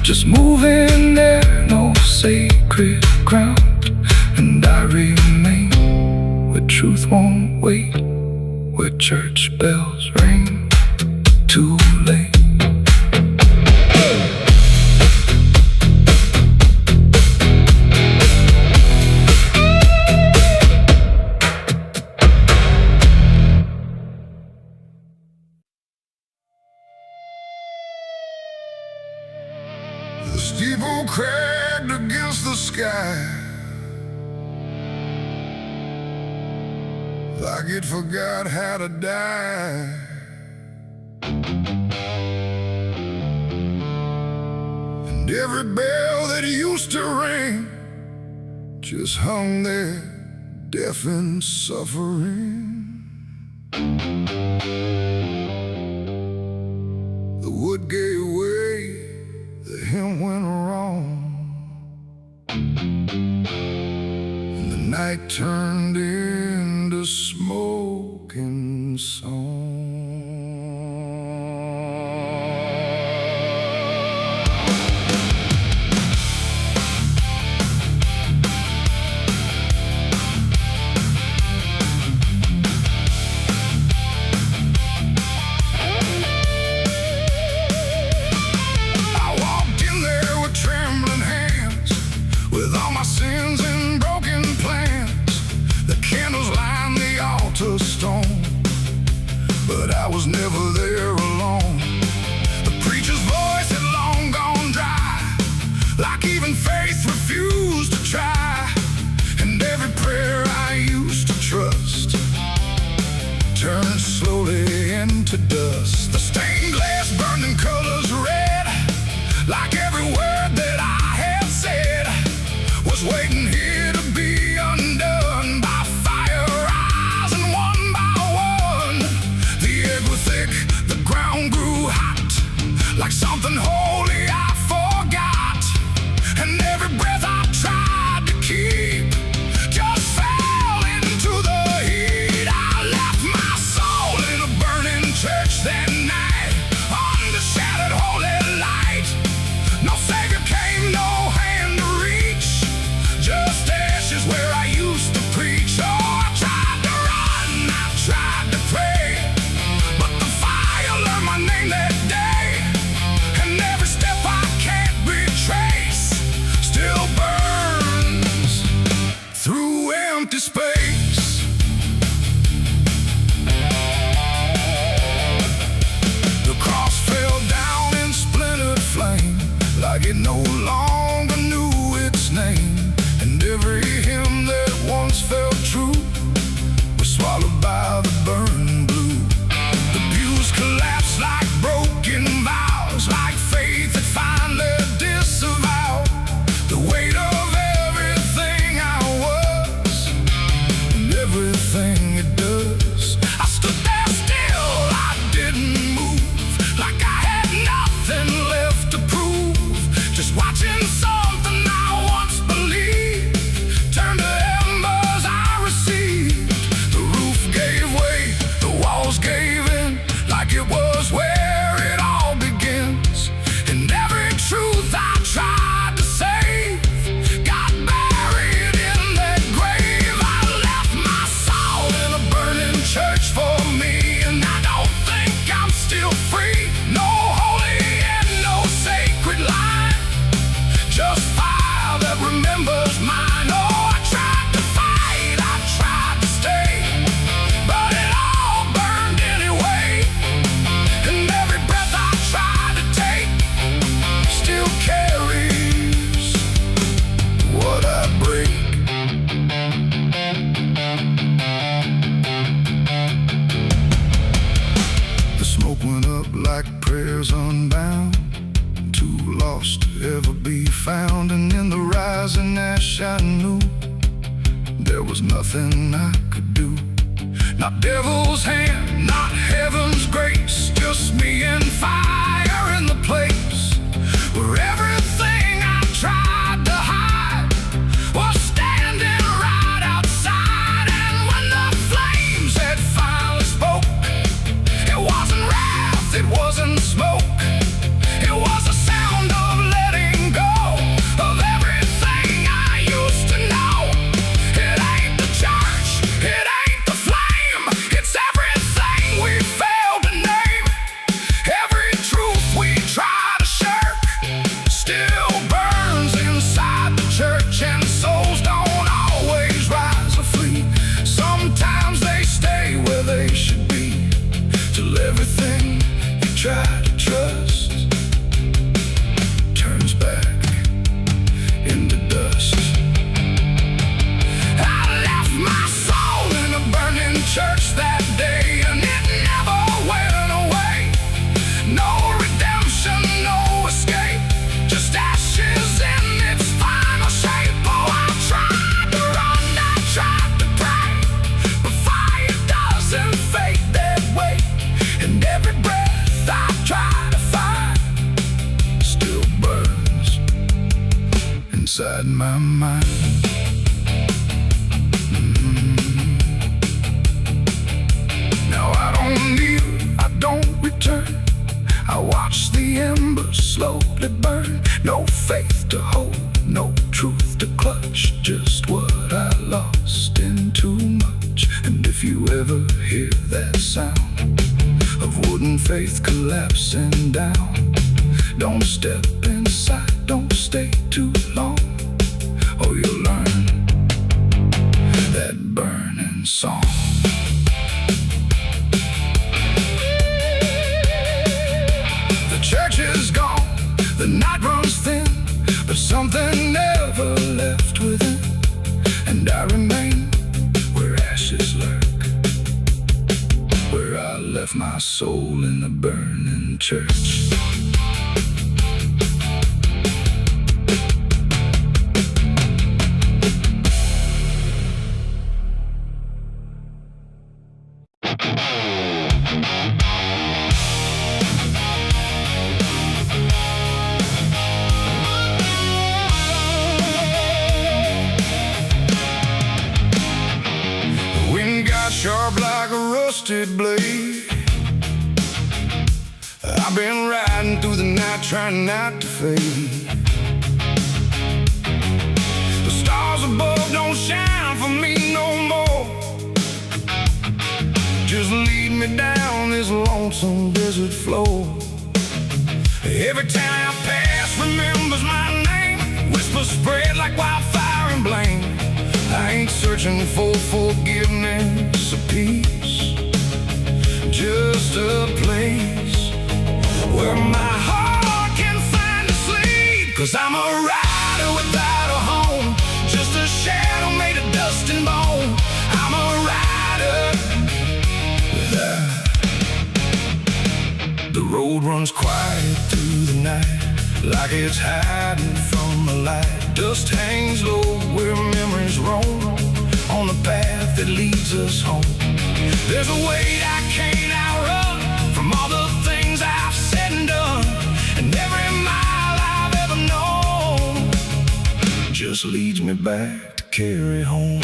just moving there, no sacred ground. And I remain where truth won't wait, where church bells ring too late. The steeple cracked against the sky, like it forgot how to die. And every bell that used to ring just hung there, deaf and suffering. The wood gave way, the hymn went wrong, and the night turned into smoking song. Stone, but I was never there alone. The preacher's voice had long gone dry, like even faith refused to try. And every prayer I used to trust turned slowly into dust. The stained glass burned in colors red, like every word that I had said was waiting here to be undone by fire rising one by one. The air grew thick, the ground grew hot, like something holy I forgot. And every breath I tried to keep just fell into the heat. I left my soul in a burning church that night, under shattered holy light. No savior came, no hand to reach, just ashes where I used to preach. Oh, I tried to run, I tried to pray, but the fire learned my name that day. And every step I can't retrace still burns through empty space. The cross fell down in splintered flame, like it no longer knew its name. And every hymn that once felt true was swallowed by the burning blue. The pews collapsed like broken vows, like faith that finally disavowed the weight of everything I was and everything it does. I stood there still, I didn't move, like I had nothing left to prove, just watching something I once believed turn to embers I received. The roof gave way, the walls gave in, like it was where it all begins. And every truth I tried to save got buried in that grave. I left my soul in a burning church for me, and I don't think I'm still free. No holy and no sacred line, just fire that remembers mine. Oh, I tried to fight, I tried to stay, but it all burned anyway. And every breath I tried to take still carries what I break. The smoke went up like prayers unbound, too lost to ever be found. And in the rising ash I knew there was nothing I could do. Not devil's hand, not heaven's grace, just me and fire in the place where everything I tried to hide was standing right outside. And when the flames had finally spoke, it wasn't wrath, it wasn't smoke, it was a sound of letting go of everything I used to know. It ain't the church, it ain't the flame, it's everything we failed to name. Every truth we try to shirk still burns inside the church. And souls don't always rise or flee, sometimes they stay where they should be, till everything you try to trust turns back into dust. I left my soul in a burning church that day, and it never went away. No redemption, no escape, just ashes in its final shape. Oh, I tried to run, I tried to pray, but fire doesn't fade that way. And every breath I try to find still burns inside my mind. Now I don't kneel, I don't return, I watch the embers slowly burn. No faith to hold, no truth to clutch, just what I lost in too much. And if you ever hear that sound of wooden faith collapsing down, don't step inside, don't stay too long, or you'll learn that burning song. The night runs thin, but something never left within, and I remain where ashes lurk, where I left my soul in the burning church. Sharp like a rusted blade, I've been riding through the night trying not to fade. The stars above don't shine for me no more, just lead me down this lonesome desert floor. Every town I pass remembers my name, whispers spread like wildfire and blame. I ain't searching for forgiveness or peace, just a place where my heart can find a sleep. 'Cause I'm a rider without a home, just a shadow made of dust and bone. I'm a rider. The road runs quiet through the night, like it's hiding from the light. Dust hangs low where memories roam, on the path that leads us home. There's a weight I can't outrun, from all the things I've said and done, and every mile I've ever known just leads me back to carry home.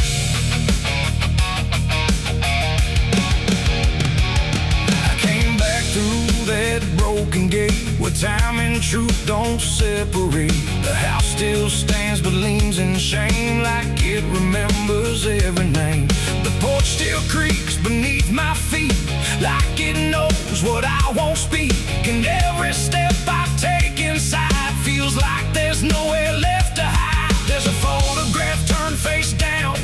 I came back through that broken gate, where time and truth don't separate. The house still stands but leans in shame, like it remembers every name. The porch still creaks beneath my feet, like it knows what I won't speak. And every step I take inside feels like there's nowhere left to hide. There's a photograph turned face down,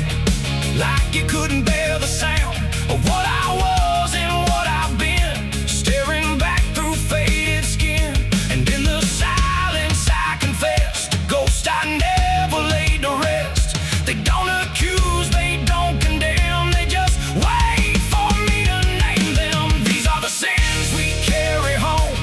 like you couldn't bear the sound of what I was and what I've been, staring back through faded skin. And in the silence I confess to ghosts I never laid to rest. They don't accuse, they don't condemn, they just wait for me to name them. These are the sins we carry home,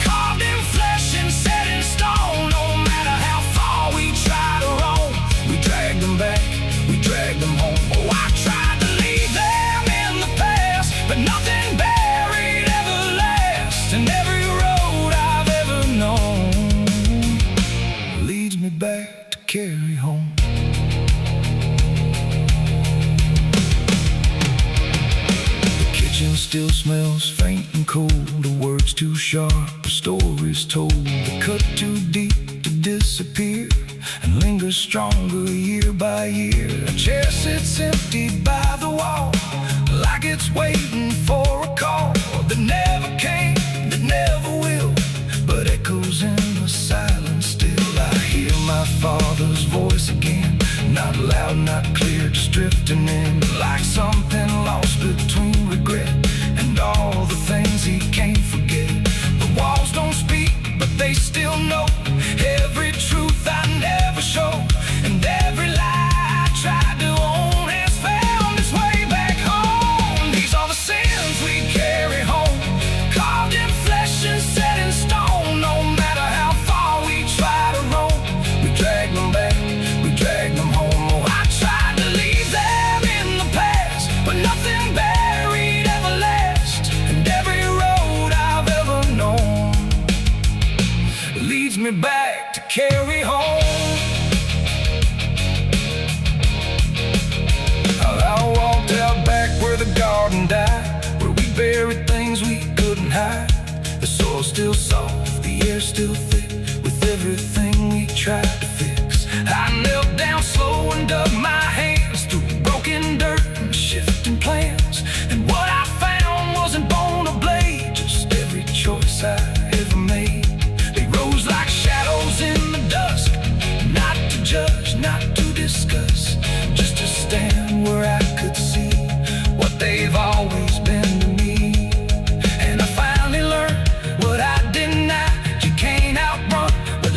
carved in flesh and set in stone. No matter how far we try to roam, we drag them back, we drag them home. Oh, I tried to leave them in the past, but nothing buried ever lasts. And every road I've ever known leads me back to carry home. The kitchen still smells faint and cold, the words too sharp, the stories told. The cut too deep to disappear, and lingers stronger year by year. A chair sits empty by the wall, like it's waiting for a call that never came, that never will, but echoes in the silence still. I hear my father's voice again, not loud, not clear, just drifting in, like something lost between regret and all the things he can't forget. The walls don't speak, but they still know every truth I never show, and every lie I tried to own has found its way back home. These are the sins we carry home, carved in flesh and set in stone. No matter how far we try to roam, we drag them back, we drag them home. Oh, I tried to leave them in the past, but nothing buried ever lasts. And every road I've ever known leads me back to carry home. I walked out back where the garden died, where we buried things we couldn't hide. The soil's still soft, the air's still thick, with everything we tried to fix. I knelt down slow and dug my hands through broken dirt and shifting plans. And what I found wasn't bone or blade, just every choice I ever made. They rose like shadows in the dusk, not to judge, not to discuss, just to stand where I could see what they've always been to me. And I finally learned what I denied. You can't outrun what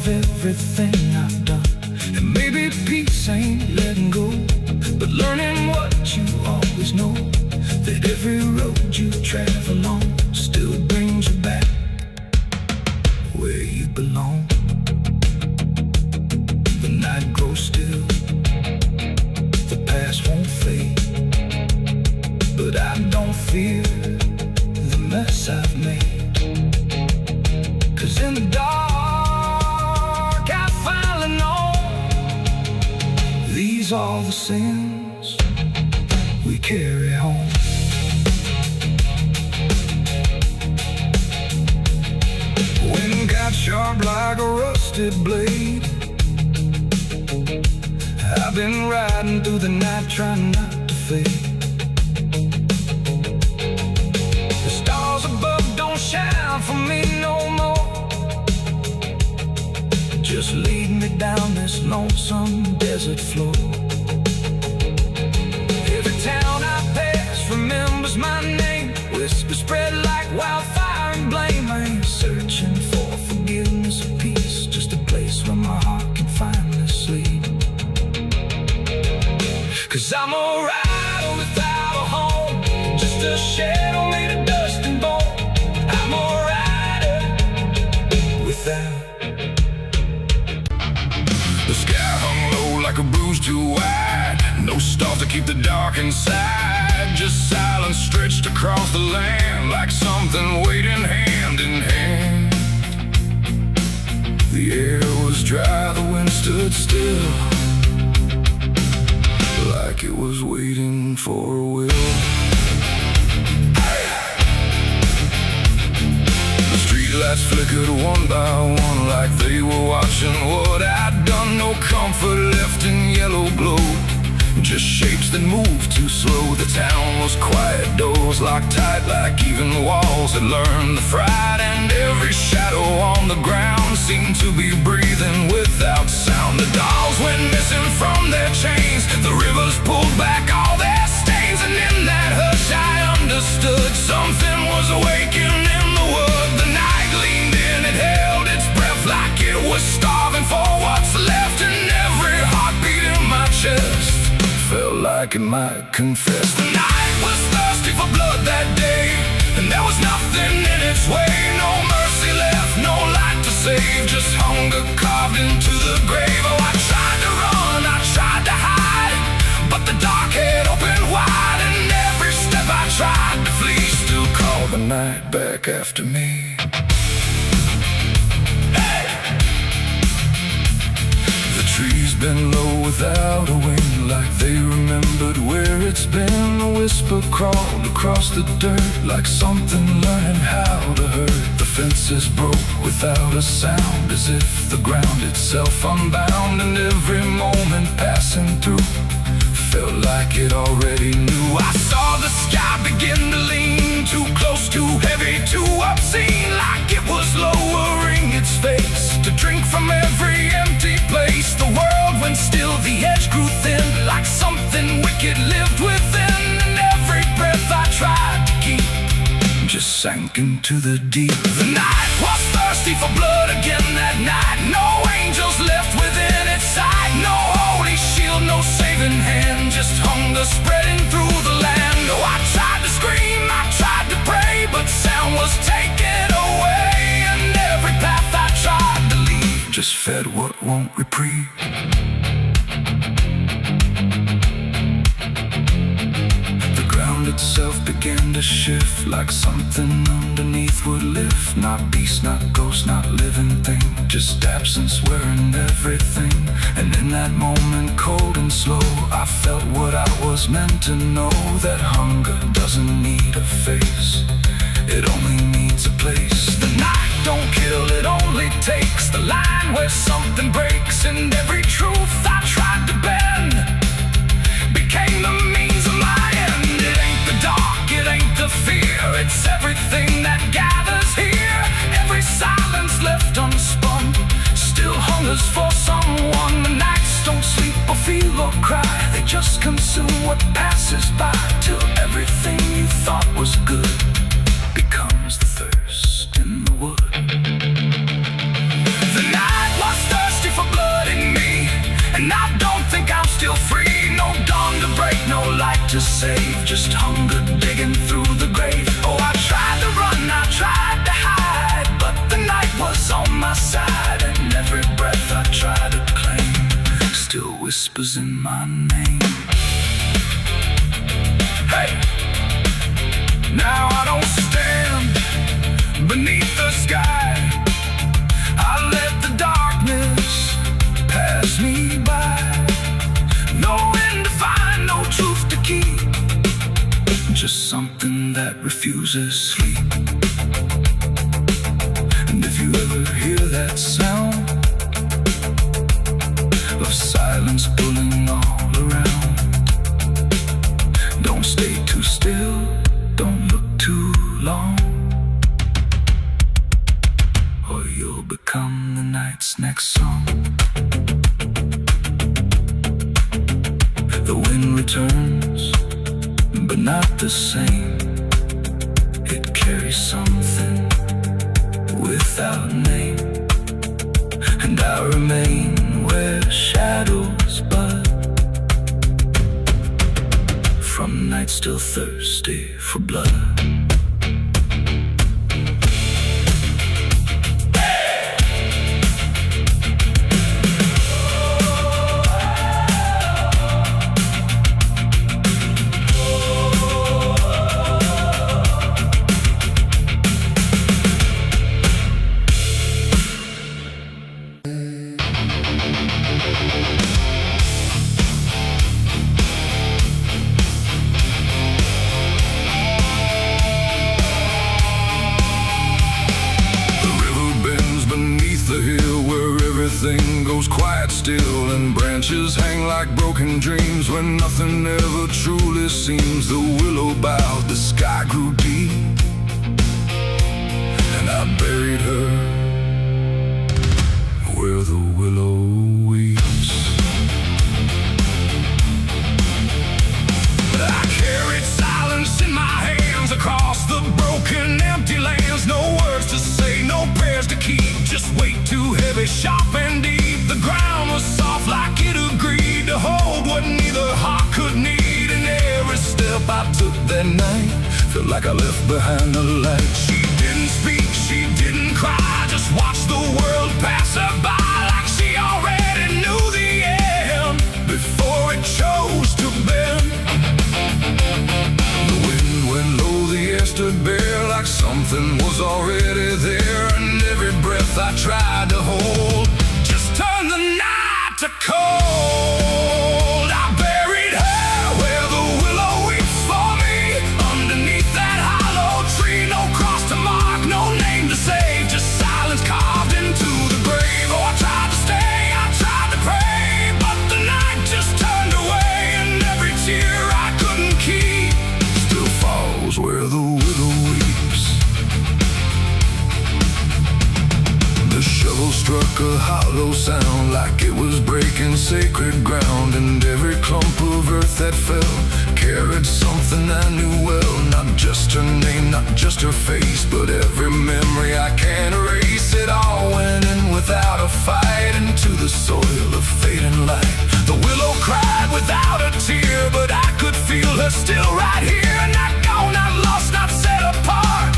of everything I've done. And maybe peace ain't letting go, but learning what you always know, that every road you travel on still brings you back where you belong. The night grows still, the past won't fade, but I don't fear the mess I've made. 'Cause in the dark I finally know these are the sins we carry home. Wind got sharp like a rusted blade. I've been riding through the night trying not to fade. The stars above don't shine for me no more, just lead me down this lonesome desert floor. Every town I pass remembers my name, whispers spread like wildfire and blame. I ain't searching for forgiveness or peace, just a place where my heart can finally sleep. 'Cause I'm a rider without a home, just a shadow made of dust and bone. I'm a rider without. The sky hung low like a bruise too wide, no stars to keep the dark inside, just silence stretched across the land like something waiting hand in hand. The air was dry, the wind stood still, like it was waiting for a will. The streetlights flickered one by one like they were watching what I'd done. No comfort left in yellow glow, just shapes that moved too slow. The town was quiet, doors locked tight like even walls had learned the fright. And every shadow on the ground seemed to be breathing without sound. The dolls went missing from their chains, the rivers pulled back all their stains. And in that hush I understood something was awakening in the wood. The night leaned in, it held its breath like it was starving for what's left. And every heartbeat in my chest felt like it might confess. The night was thirsty for blood that day, and there was nothing in its way. No mercy left, no light to save, just hunger carved into the grave. Oh, I tried to run, I tried to hide, but the dark had opened wide. And every step I tried to flee still called the night back after me. Hey! The trees been low without a wing, like they remembered where it's been. A whisper crawled across the dirt, like something learning how to hurt. The fences broke without a sound, as if the ground itself unbound. And every moment passing through felt like it already knew. I saw the sky begin to lean, too close, too heavy, too obscene, like it was lowering its face to drink from every empty place. The world went still, the edge grew thin, like something wicked lived within. And every breath I tried to keep just sank into the deep. The night was thirsty for blood again that night. No angels left within its sight, no holy shield, no saving hand, just hunger spreading through the land. Oh, I tried to scream, I tried to pray, but sound was taken away. And every path I tried to leave just fed what won't reprieve. The ground itself began to shift, like something underneath would lift. Not beast, not ghost, not living thing, just absence wearing everything. And in that moment, cold and slow, I felt what I was meant to know, that hunger doesn't need a face, it only needs a place. The night don't kill, it only takes the line where something breaks. And every truth I tried to bend became the means of my end. It ain't the dark, it ain't the fear, it's everything that gathers here. Every silence left unspun still hungers for someone. The nights don't sleep or feel or cry, they just consume what passes by, till everything you thought was good becomes the thirst in the wood. The night was whispers in my name. Hey! Now I don't stand beneath the sky. I let the darkness pass me by, knowing to find no truth to keep, just something that refuses sleep. And if you ever hear that sound of silence pulling all around, don't stay too still, don't look too long, or you'll become the night's next song. The wind returns, but not the same. It carries something without name, and I remain where shadows bud, from nights still thirsty for blood. Everything goes quiet still, and branches hang like broken dreams when nothing ever truly seems. The willow bowed, the sky grew deep, and I buried her where the willow weeps. I carried silence in my hands across the broken empty lands. No words to say, no prayers to keep, just weight too heavy, sharp and deep. The ground was soft like it agreed to hold what neither heart could need. And every step I took that night felt like I left behind the light. She didn't speak, she didn't cry, just watched the world pass her by, like she already knew the end before it chose to bend. The wind went low, the air stood bare, like something was already there. And every breath I tried to hold just turned the night to cold. I buried her where the willow weeps for me, underneath that hollow tree. No cross to mark, no name to save, just silence carved into the grave. Oh, I tried to stay, I tried to pray, but the night just turned away, and every tear I couldn't keep still falls where the willow weeps. The shovel struck a hollow sound like it was breaking sacred ground, and every clump of earth that fell carried something I knew well. Not just her name, not just her face, but every memory I can't erase. It all went in without a fight into the soil of fading light. The willow cried without a tear, but I could feel her still right here. Not gone, not lost, not set apart,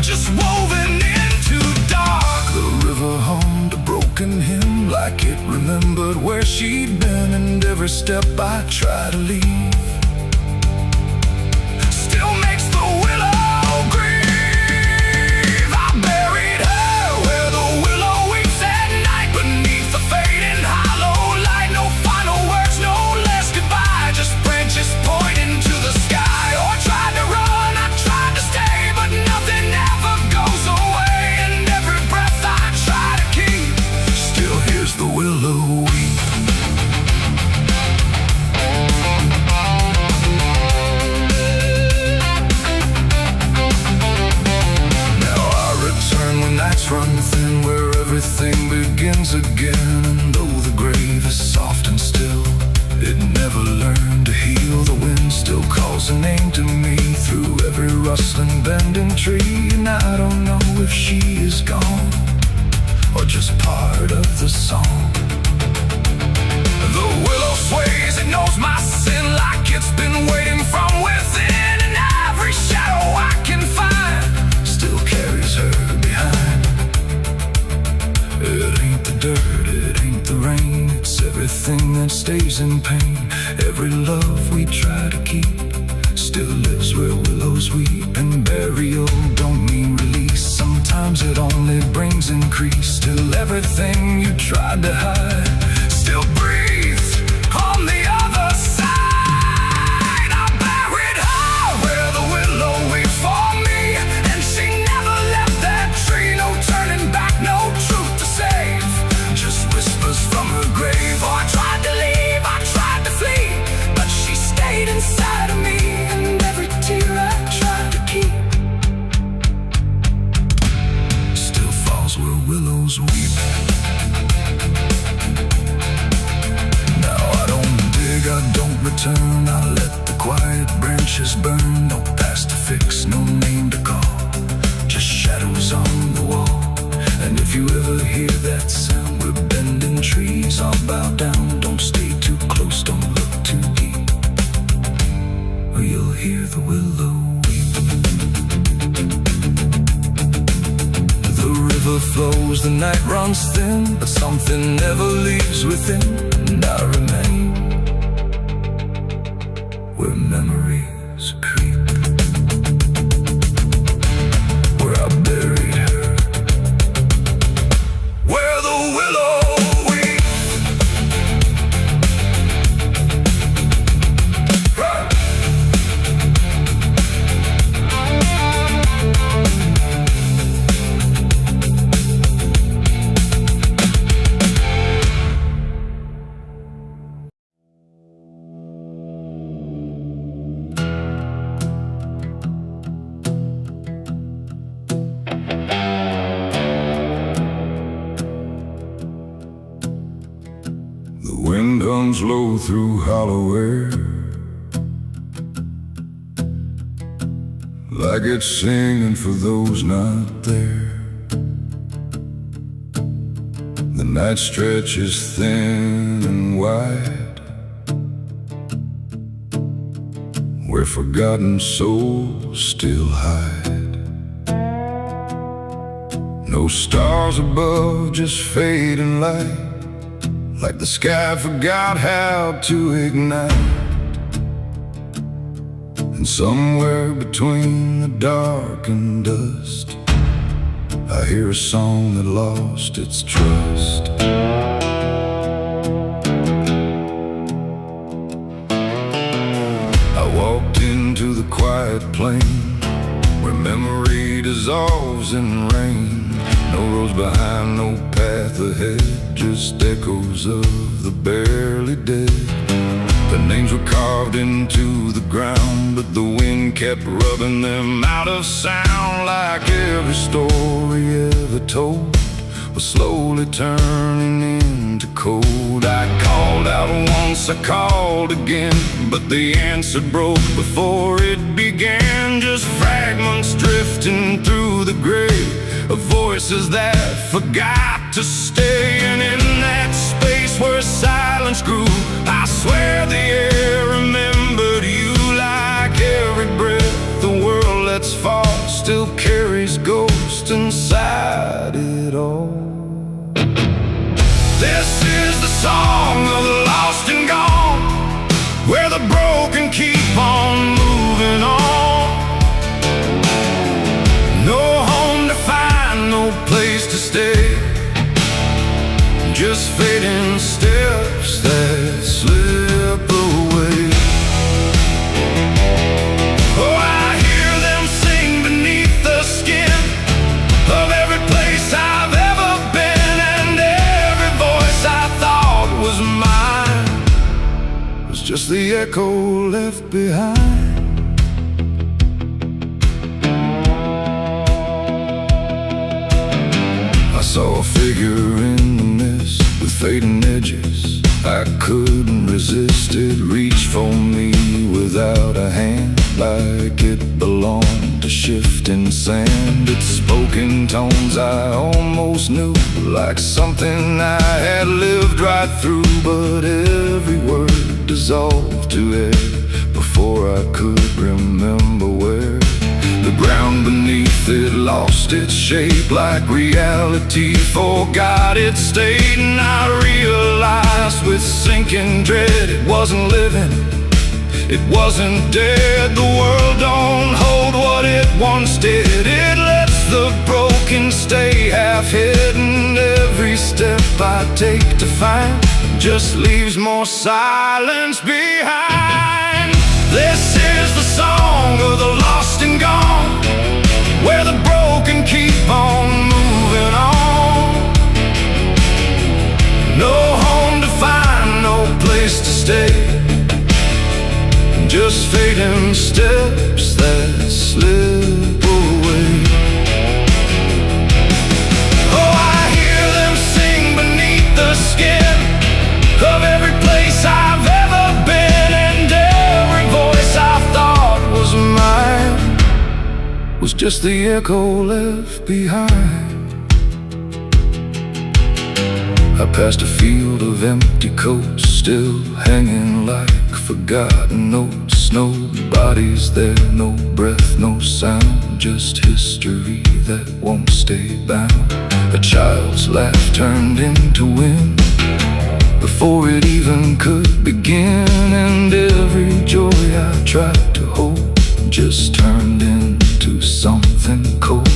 just woven into dark. The river hummed a broken hymn like it remembered where she'd been, and every step I try to leave still makes the willow grieve. I buried her where the willow weeps at night, beneath the fading hollow light. No final words, no less goodbye, just branches pointing to the sky. Oh, I tried to run, I tried to stay, but nothing ever goes away. And every breath I try to keep still hears the willow weep. Run thin where everything begins again, and though the grave is soft and still, it never learned to heal. The wind still calls a name to me through every rustling bending tree, and I don't know if she is gone or just part of the song. The willow sways, it knows my sin like it's been waiting from within, and every shadow I can find still carries her behind. It ain't the dirt, it ain't ain't the rain, it's everything that stays in pain. Every love we try to keep still lives where willows weep. And burial don't mean release, sometimes it only brings increase. Still everything you tried to hide still breathes on the other side. I buried her where the willow weep for me, and she never left that tree. No turning back, no truth to save, just whispers from her grave. Oh, I tried to leave, I tried to flee, but she stayed inside of me. And every tear I tried to keep still falls where willows weep. Now I don't dig, I don't return, I let the quiet branches burn. No past to fix, no name to call, just shadows on the wall. And if you ever hear that sound, we're bending trees. I'll bow down, don't stay too close, don't look too deep, or you'll hear the willow weep. The river flows, the night runs thin, but something never leaves within. And I remain where memories creep, where I buried her, where the willow weep. The wind hums low through hollow air, like it's singing for those not there. The night stretches thin and wide, where forgotten souls still hide. No stars above, just fading light, like the sky forgot how to ignite. And somewhere between the dark and dust, I hear a song that lost its trust. I walked into the quiet plain, where memory dissolves in rain. No roads behind, no path ahead, just echoes of the barely dead. The names were carved into the ground, but the wind kept rubbing them out of sound. Like every story ever told was slowly turning into cold. I called out once, I called again, but the answer broke before it began. Just fragments drifting through the grave of voices that forgot to stay. And in that space where silence grew, I swear the air remembered you. Like every breath the world lets fall still carries ghosts inside it all. This is the song of the lost and gone, where the broken keep on moving on. No home to find, no place to stay, just fading steps that slip away. Oh, I hear them sing beneath the skin of every place I've ever been, and every voice I thought was mine was just the echo left behind. I saw a figure in the mist with fading edges. I couldn't resist it, reached for me without a hand, like it belonged to shifting sand. It spoke in tones I almost knew, like something I had lived right through. But every word dissolved to air before I could remember where. The ground beneath it lost its shape, like reality forgot its state. And I realized with sinking dread, it wasn't living, it wasn't dead. The world don't hold what it once did. It lets the broken stay half hidden. Every step I take to find just leaves more silence behind. This is the song of the lost and gone, where the broken keep on moving on. No home to find, no place to stay, just fading steps that slip away. Oh, I hear them sing beneath the skin of every place I've ever been, and every voice I thought was mine was just the echo left behind. I passed a field of empty coats, still hanging like forgotten notes. Nobody's there, no breath, no sound, just history that won't stay bound. A child's laugh turned into wind before it even could begin, and every joy I tried to hold just turned into something cold.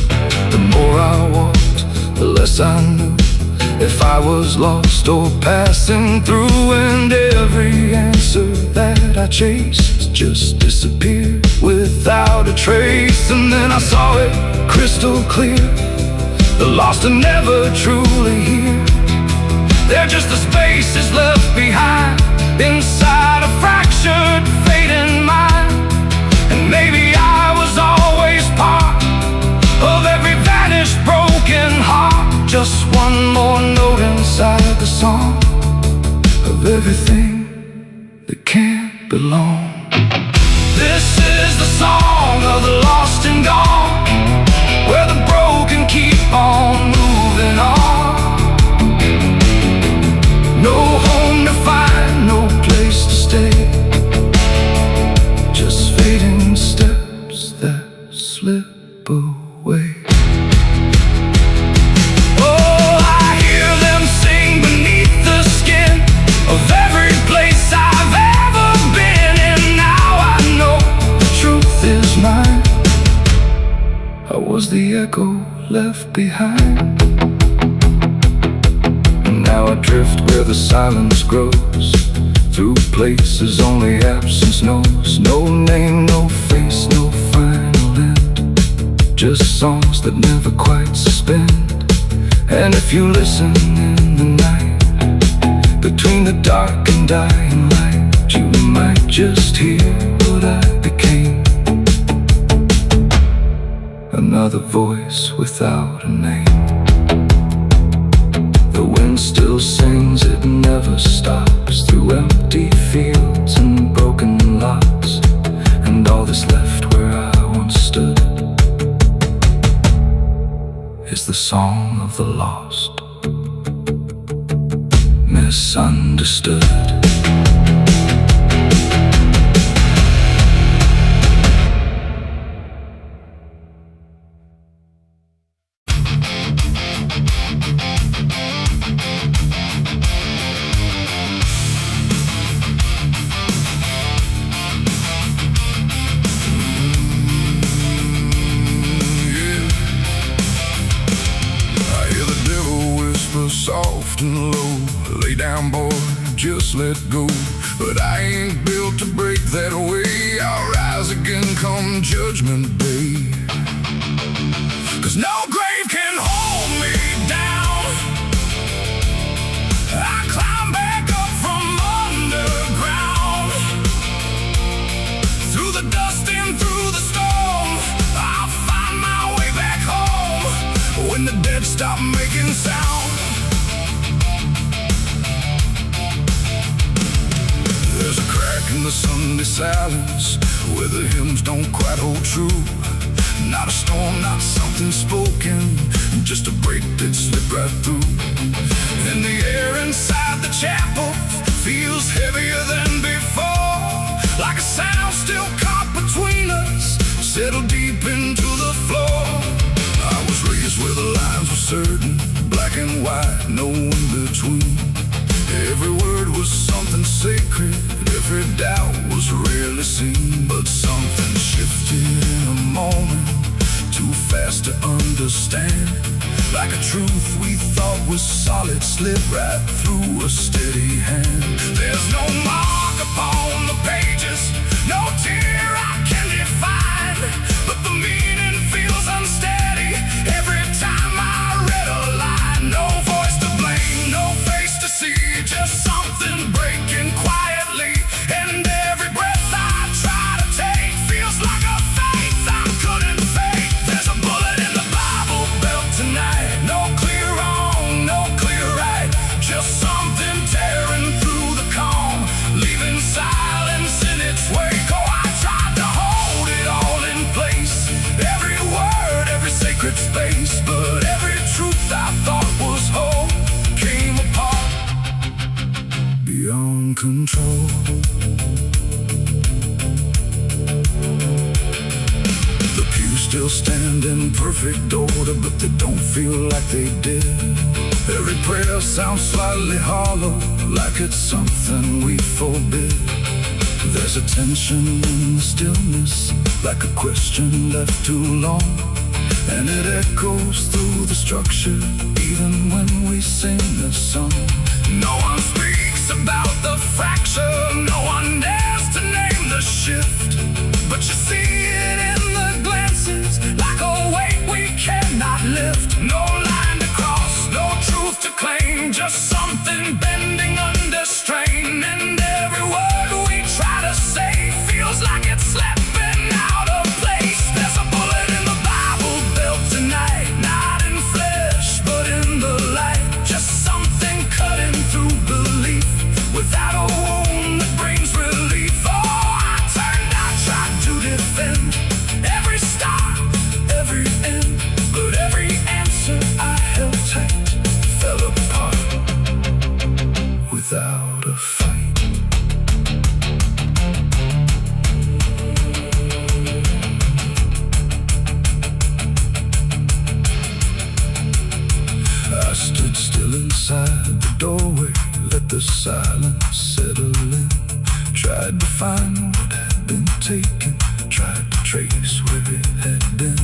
The more I walked, the less I knew if I was lost or passing through, and every answer that I chased just disappeared without a trace. And then I saw it crystal clear, the lost are never truly here. They're just the spaces left behind inside a fractured, fading mind. And maybe I was always part of every vanished, broken heart, just one more note inside the song of everything that can't belong. This is the song of the lost and gone, where the broken keep on moving on. No home to find, no place to stay, just fading steps that slip away. Was the echo left behind, and now I drift where the silence grows, through places only absence knows. No name, no face, no final end, just songs that never quite suspend. And if you listen in the night, between the dark and dying light, you might just hear what I became, another voice without a name. The wind still sings, it never stops, through empty fields and broken lots, and all that's left where I once stood is the song of the lost, misunderstood. Soft and low, lay down boy, just let go. But I ain't built to break that way. I'll rise again come judgment day, 'cause no grave can hold me down. I climb back up from underground, through the dust and through the storm. I'll find my way back home when the dead stop making sound. There's a crack in the Sunday silence where the hymns don't quite hold true. Not a storm, not something spoken, just a break that slipped right through. And the air inside the chapel feels heavier than before, like a sound still caught between us, settled deep into the no in between. Every word was something sacred, every doubt was rarely seen. But something shifted in a moment, too fast to understand. Like a truth we thought was solid slipped right through a steady hand. There's no mark upon the pages, no tear I can define, but the meaning feels unsteady every time I read a line. No voice to blame, no face to see, just something breaking quietly. And every breath I try to take feels like a faith I couldn't fake. There's a bullet in the Bible belt tonight, no clear wrong, no clear right, just something tearing through the calm, leaving silence in its wake. Oh, I tried to hold it all in place, every word, every sacred space, but every truth I thought was whole came apart beyond control. The pews still stand in perfect order, but they don't feel like they did. Every prayer sounds slightly hollow, like it's something we forbid. There's a tension in the stillness, like a question left too long, and it echoes through the structure, even when we sing the song. No one speaks about the fracture, no one dares to name the shift, but you see it in the glances, like a weight we cannot lift. No line to cross, no truth to claim, just something bending under strain. And every word we try to say feels like it's slipping out of place. There's a bullet in the Bible belt tonight, not in flesh, but in the light, just something cutting through belief, without a wound that brings relief. Oh, I turned, I tried to defend every start, every end, but every answer I held tight fell apart without a fight. I stood still inside the doorway, let the silence settle in. Tried to find what had been taken, tried to trace where it had been,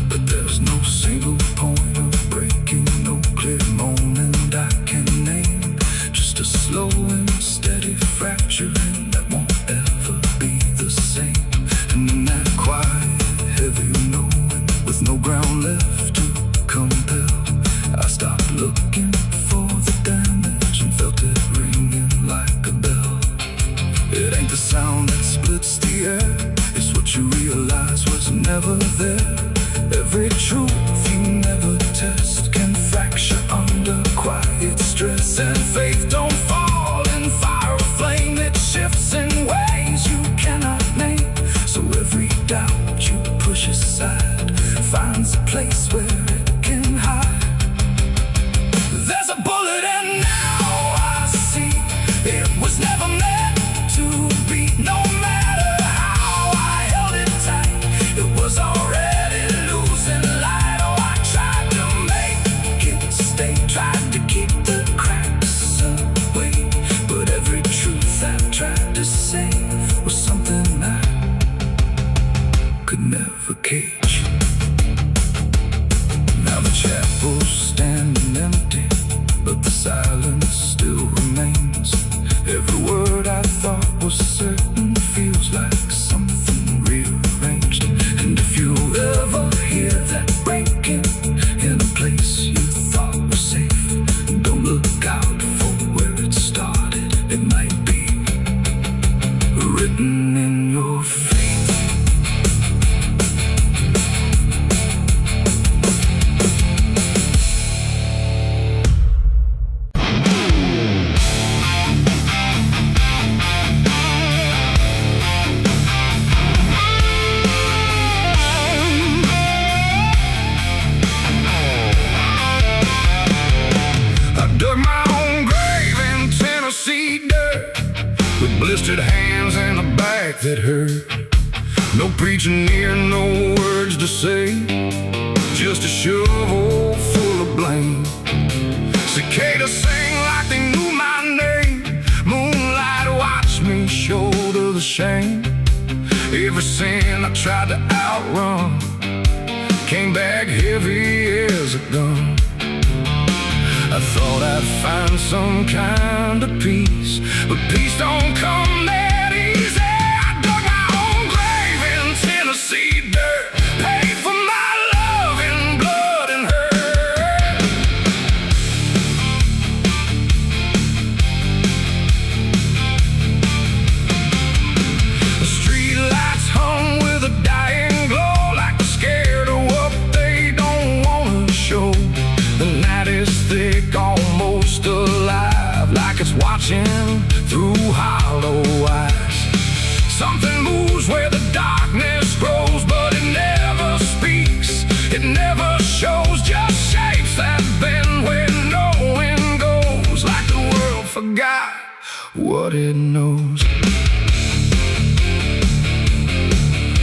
but there's no single point of breaking, no clear moment I can name. Just a slow and steady fracturing that won't ever be the same. And in that quiet, heavy knowing, with no ground left to compel, I stopped looking for the damage and felt it ringing like a bell. It ain't the sound that splits the air, it's what you realize was never there. Every truth you never test can fracture under quiet stress. And faith don't fall in fire or flame, it shifts in ways you cannot name. So every doubt you push aside finds a place where it can hide. There's a bullet and now I see it was never meant to be. No matter how I held it tight, it was already losing light. Oh, I tried to make it stay, tried to keep the cracks away, but every truth I tried to say was something I could never cage. Now the chapel's standing empty, but the silence still remains. Every word I thought was certain feels like something rearranged. And if you ever hear that breaking in a place you thought was safe, don't look out for where it started. It might be written in your fate. Blistered hands and a back that hurt. No preaching near, no words to say, just a shovel full of blame. See, Cicadas sang like they knew my name. Moonlight watched me shoulder the shame. Every sin I tried to outrun came back heavy as a gun. I thought I'd find some kind of peace, but peace don't come that easy. I dug my own grave in Tennessee dirt, paid for my love in blood and hurt. The street lights hung with a dying glow, like they're scared of what they don't want to show. The night is thick, almost alive, like it's watching through hollow eyes. Something moves where the darkness grows, but it never speaks, it never shows, just shapes that bend where no wind goes, like the world forgot what it knows.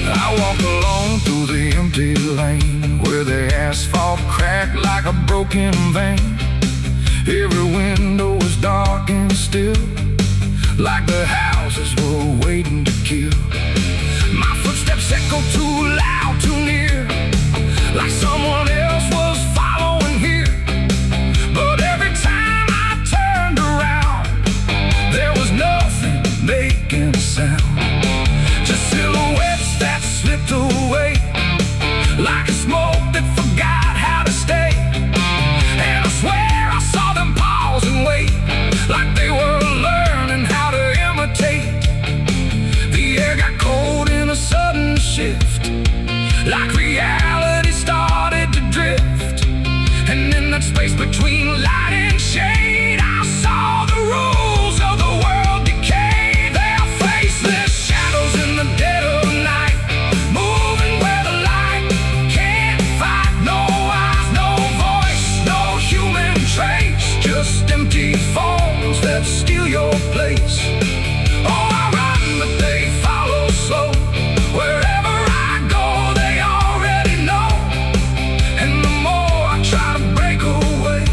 I walk along through the empty lane, where the asphalt cracked like a broken vein. Every window was dark and still, like the houses were waiting to kill. My footsteps echo too loud, too near, like someone else was following here. But every time I turned around, there was nothing making a sound, just silhouettes that slipped away, like a smoke that forgot how to stay. And I swear I saw them pause and wait, like they were learning how to imitate. The air got cold in a sudden shift, like reality started to drift. And in that space between light and shade, I saw the rules of the world decay. They are faceless shadows in the dead of night, moving where the light can't fight. No eyes, no voice, no human trace, just empty forms that steal your place. Oh, I run, but they follow slow. Wherever I go, they already know. And the more I try to break away,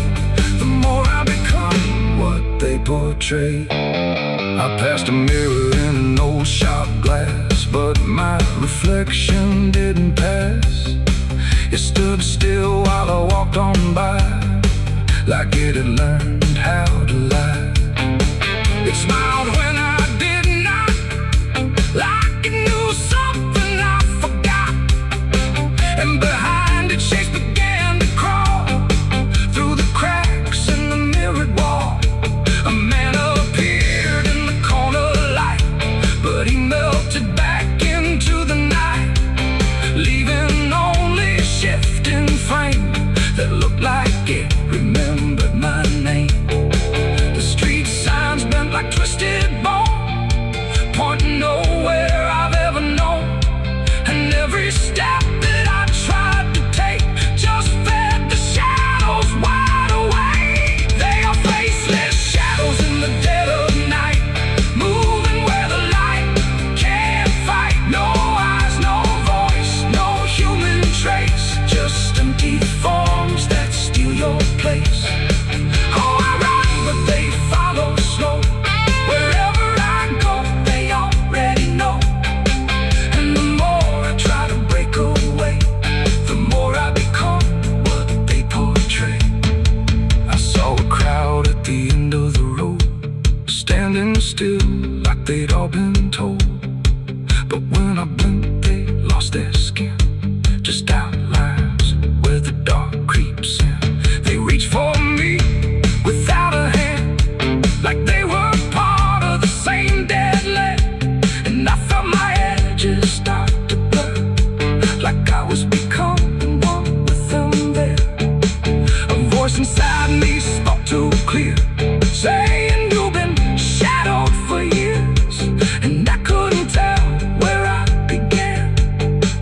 the more I become what they portray. I passed a mirror in an old shop glass, but my reflection didn't pass. It stood still while I walked on by, like it had learned how to lie. It smiled when I did not, like it knew something I forgot. And behind it, shapes began to crawl through the cracks in the mirrored wall. A man appeared in the corner light, but he melted back into the night, leaving only a shifting frame that looked like it remembered my name. The street signs bent like twisted bone, pointing nowhere I've ever known. And every step that I tried to take just fed the shadows wide awake. They are faceless shadows in the dead of night, moving where the light can't fight. No eyes, no voice, no human trace, just empty forms that steal your place. Oh, I run, but they follow slow. Wherever I go, they already know. And the more I try to break away, the more I become what they portray. I saw a crowd at the end of the road, standing still like they'd all been told. But when I blinked, they lost their skin, just outlines where the dark creeps in. They reach for me without a hand, like they were part of the same dead land. And I felt my edges start to blur, like I was becoming one with them there. A voice inside me spoke too clear, saying you've been shadowed for years. And I couldn't tell where I began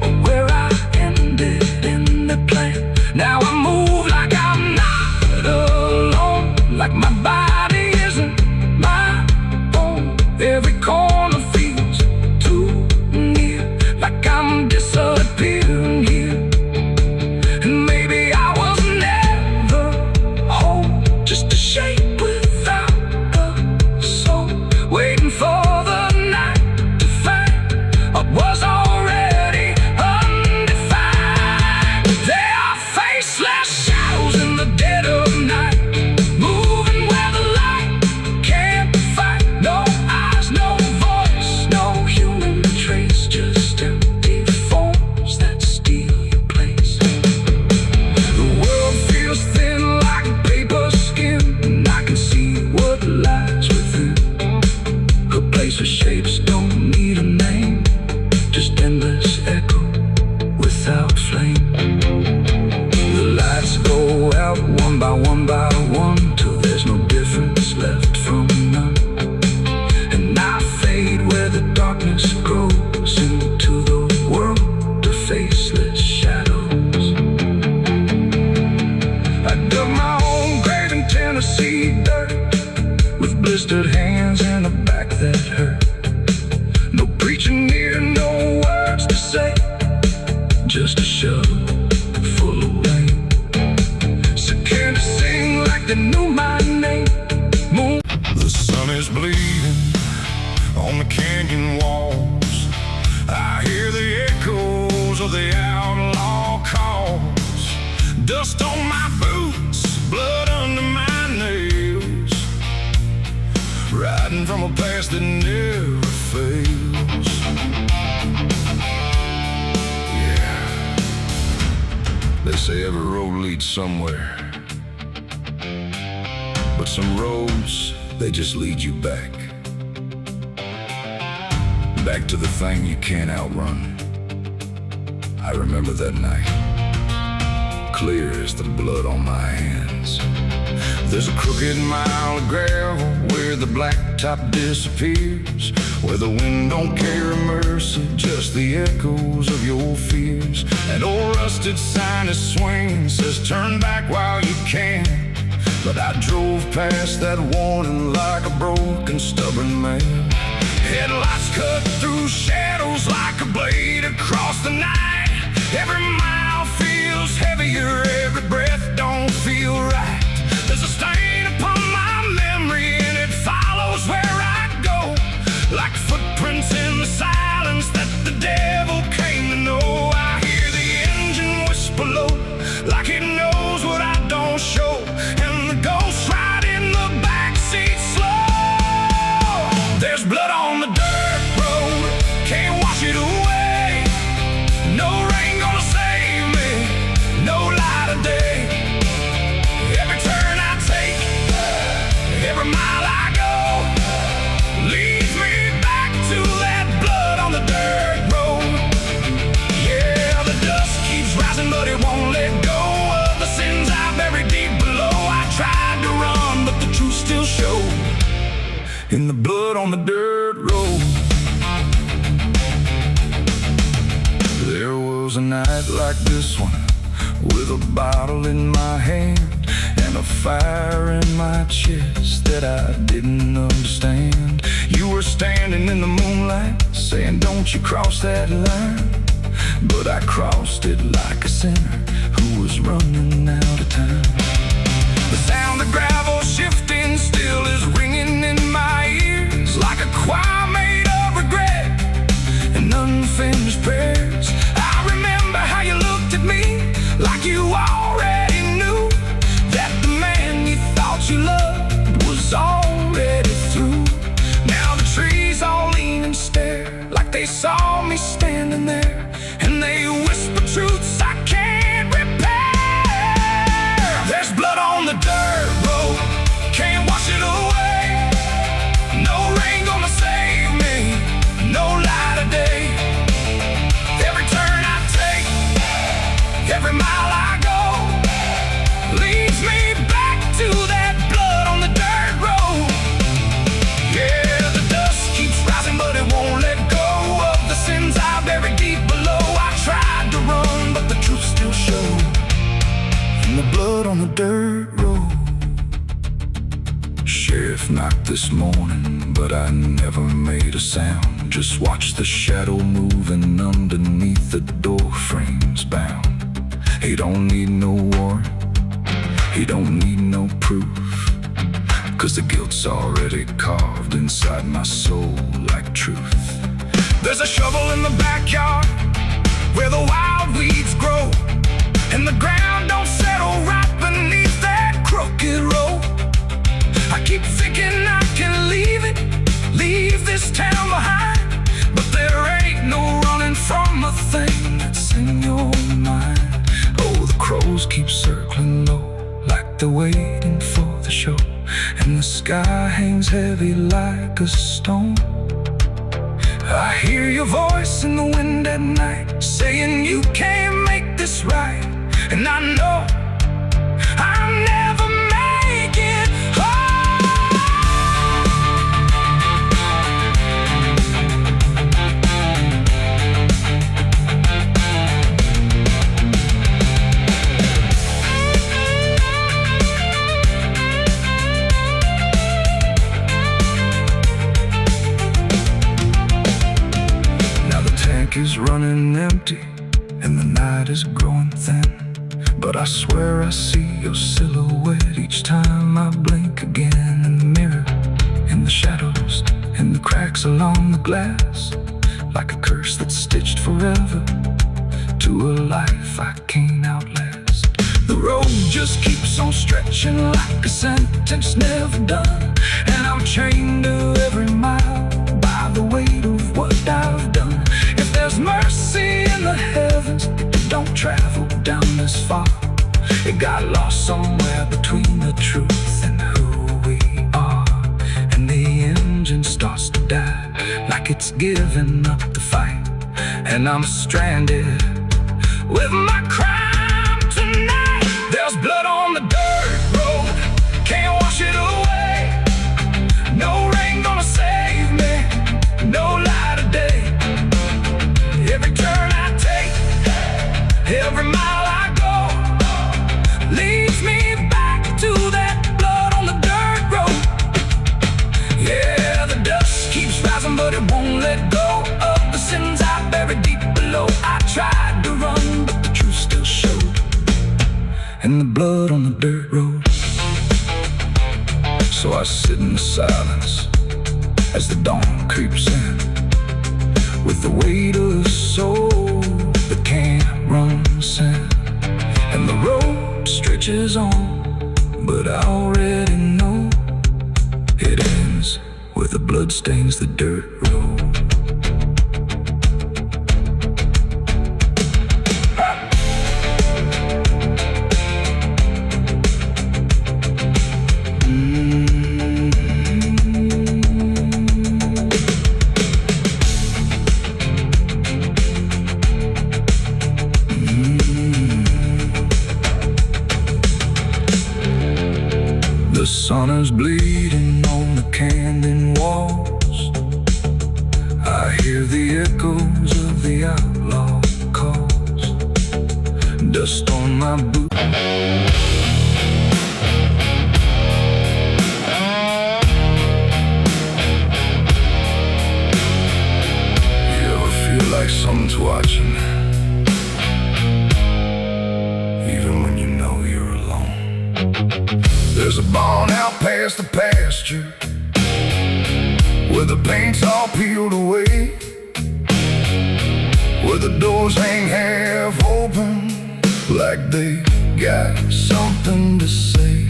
or where I ended in the plan. Now I move like I'm not alone, like my body isn't my own. Every corner feels too near, like I'm disappearing here. And maybe I was never whole, just a blistered hands and a back that hurt. No preaching near, no words to say, just a shovel full of rain. So can't sing like they knew my name. The sun is bleeding on the canyon walls. I hear the echoes of the outlaw calls. Dust on my boots, blood under my nails, riding from a past that never fails. Yeah, they say every road leads somewhere, but some roads, they just lead you back. Back to the thing you can't outrun. I remember that night, clear as the blood on my hands. There's a crooked mile of gravel where the blacktop disappears, where the wind don't carry mercy, just the echoes of your fears. An old rusted sign is swinging, says turn back while you can. But I drove past that warning like a broken, stubborn man. Headlights cut through shadows like a blade across the night. Every mile feels heavier, every breath don't feel right. There's a stain upon my memory and it follows where I go, like footprints in the silence that the devil came to know. I hear the engine whisper low, like it knows what I don't show, and the ghost ride in the backseat slow. There's blood on the dirt road, can't wash it away. No rain gonna save me, no light of day. Every turn I take, every mile I go, leads me back to that blood on the dirt road. Yeah, the dust keeps rising, but it won't let go of the sins I buried deep below. I tried to run, but the truth still showed in the blood on the dirt road. There was a night like this one, with a bottle in my hand and a fire in my chest that I didn't understand. You were standing in the moonlight, saying don't you cross that line. But I crossed it like a sinner who was running out of time. The sound of gravel shifting still is ringing in my ears, like a choir made of regret and unfinished prayers. I remember how you looked at me, like you already knew that the man you thought you loved was already through. Now the trees all lean and stare, like they saw me standing there, and they whisper truths I can't repair. There's blood on the dirt road, can't wash it away. No rain gonna save me, no light of day. Every turn I take, every mile I go, leads me back to that blood on the dirt road. Yeah, the dust keeps rising, but it won't let go of the sins I buried deep below. I tried to run, but the truth still showed in the blood on the dirt road. Sheriff knocked this morning, but I never made a sound. Just watched the shadow moving underneath the door frames bound. He don't need no warrant, he don't need no proof, 'cause the guilt's already carved inside my soul like truth. There's a shovel in the backyard where the wild weeds grow, and the ground don't settle right beneath that crooked road. I keep thinking I can leave it, leave this town behind, but there ain't no running from a thing that's in your mind. Oh, the crows keep circling low, like they're waiting for the show, and the sky hangs heavy like a stone. I hear your voice in the wind at night, saying you can't make this right, and I know I'll never make it home. running empty and the night is growing thin. But I swear I see your silhouette each time I blink again. In the mirror, in the shadows, in the cracks along the glass, like a curse that's stitched forever to a life I can't outlast. The road just keeps on stretching like a sentence never done, and I'm chained to every mile by the weight of what I've done. If there's mercy in the heavens, it don't travel down this far. It got lost somewhere between the truth and who we are. And the engine starts to die, like it's giving up the fight. And I'm stranded with my crime tonight. There's blood on the dirt road, can't wash it away. No rain gonna save me, no light of day. Every turn I take, every mile I go, leads me back to that blood on the dirt road. Yeah, the dust keeps rising, but it won't let go of the sins I buried deep below. I tried to run, but the truth still showed, and the blood on the dirt road. So I sit in the silence as the dawn creeps in, with the weight of a soul that can't run sin. And the road stretches on, but I already know it ends where the blood stains the dirt road. The sun is bleeding on the canyon walls. I hear the echoes of the outlaw calls. Dust on my boots. You ever feel like someone's watching, even when you know you're alone? There's a barn out past the pasture, where the paint's all peeled away, where the doors hang half open, like they got something to say.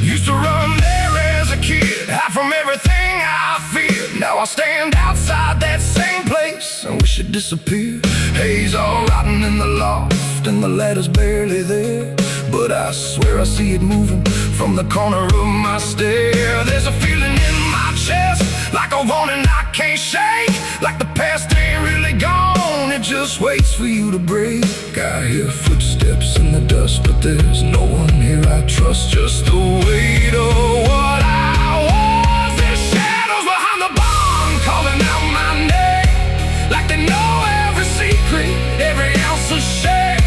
Used to run there as a kid, hide from everything I feared. Now I stand outside that same place and wish it disappeared. Haze all rotten in the loft and the ladder's barely there, but I swear I see it moving from the corner of my stair. There's a feeling in my chest, like a warning I can't shake, like the past ain't really gone, it just waits for you to break. I hear footsteps in the dust, but there's no one here I trust. Just the weight of what I was. There's shadows behind the barn calling out my name, like they know every secret, every ounce of shame,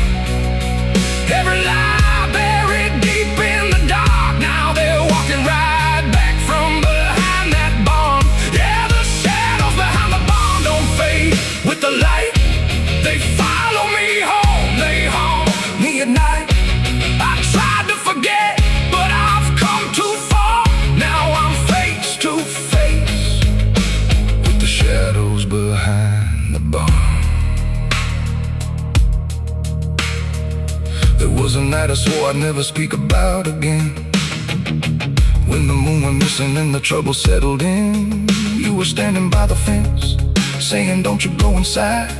every lie buried deep in the dark. Now they're walking right back from behind that barn. Yeah, the shadows behind the barn don't fade with the light. They follow me home, they haunt me at night. I tried to forget, but I've come too far. Now I'm face to face with the shadows behind the barn. There was a night I swore I'd never speak about again, when the moon went missing and the trouble settled in. You were standing by the fence, saying don't you go inside,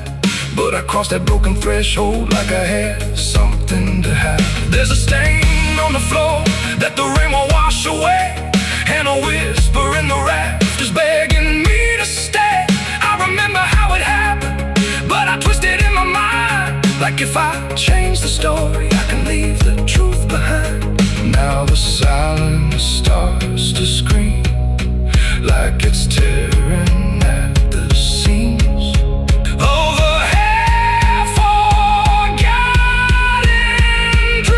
but I crossed that broken threshold like I had something to hide. There's a stain on the floor that the rain will wash away, and a whisper in the rafters begging me to stay. I remember how it happened, but I twisted in my mind, like if I change the story, I can leave the truth behind. Now the silence starts to scream, like it's tearing at the seams. Over half-forgotten dreams.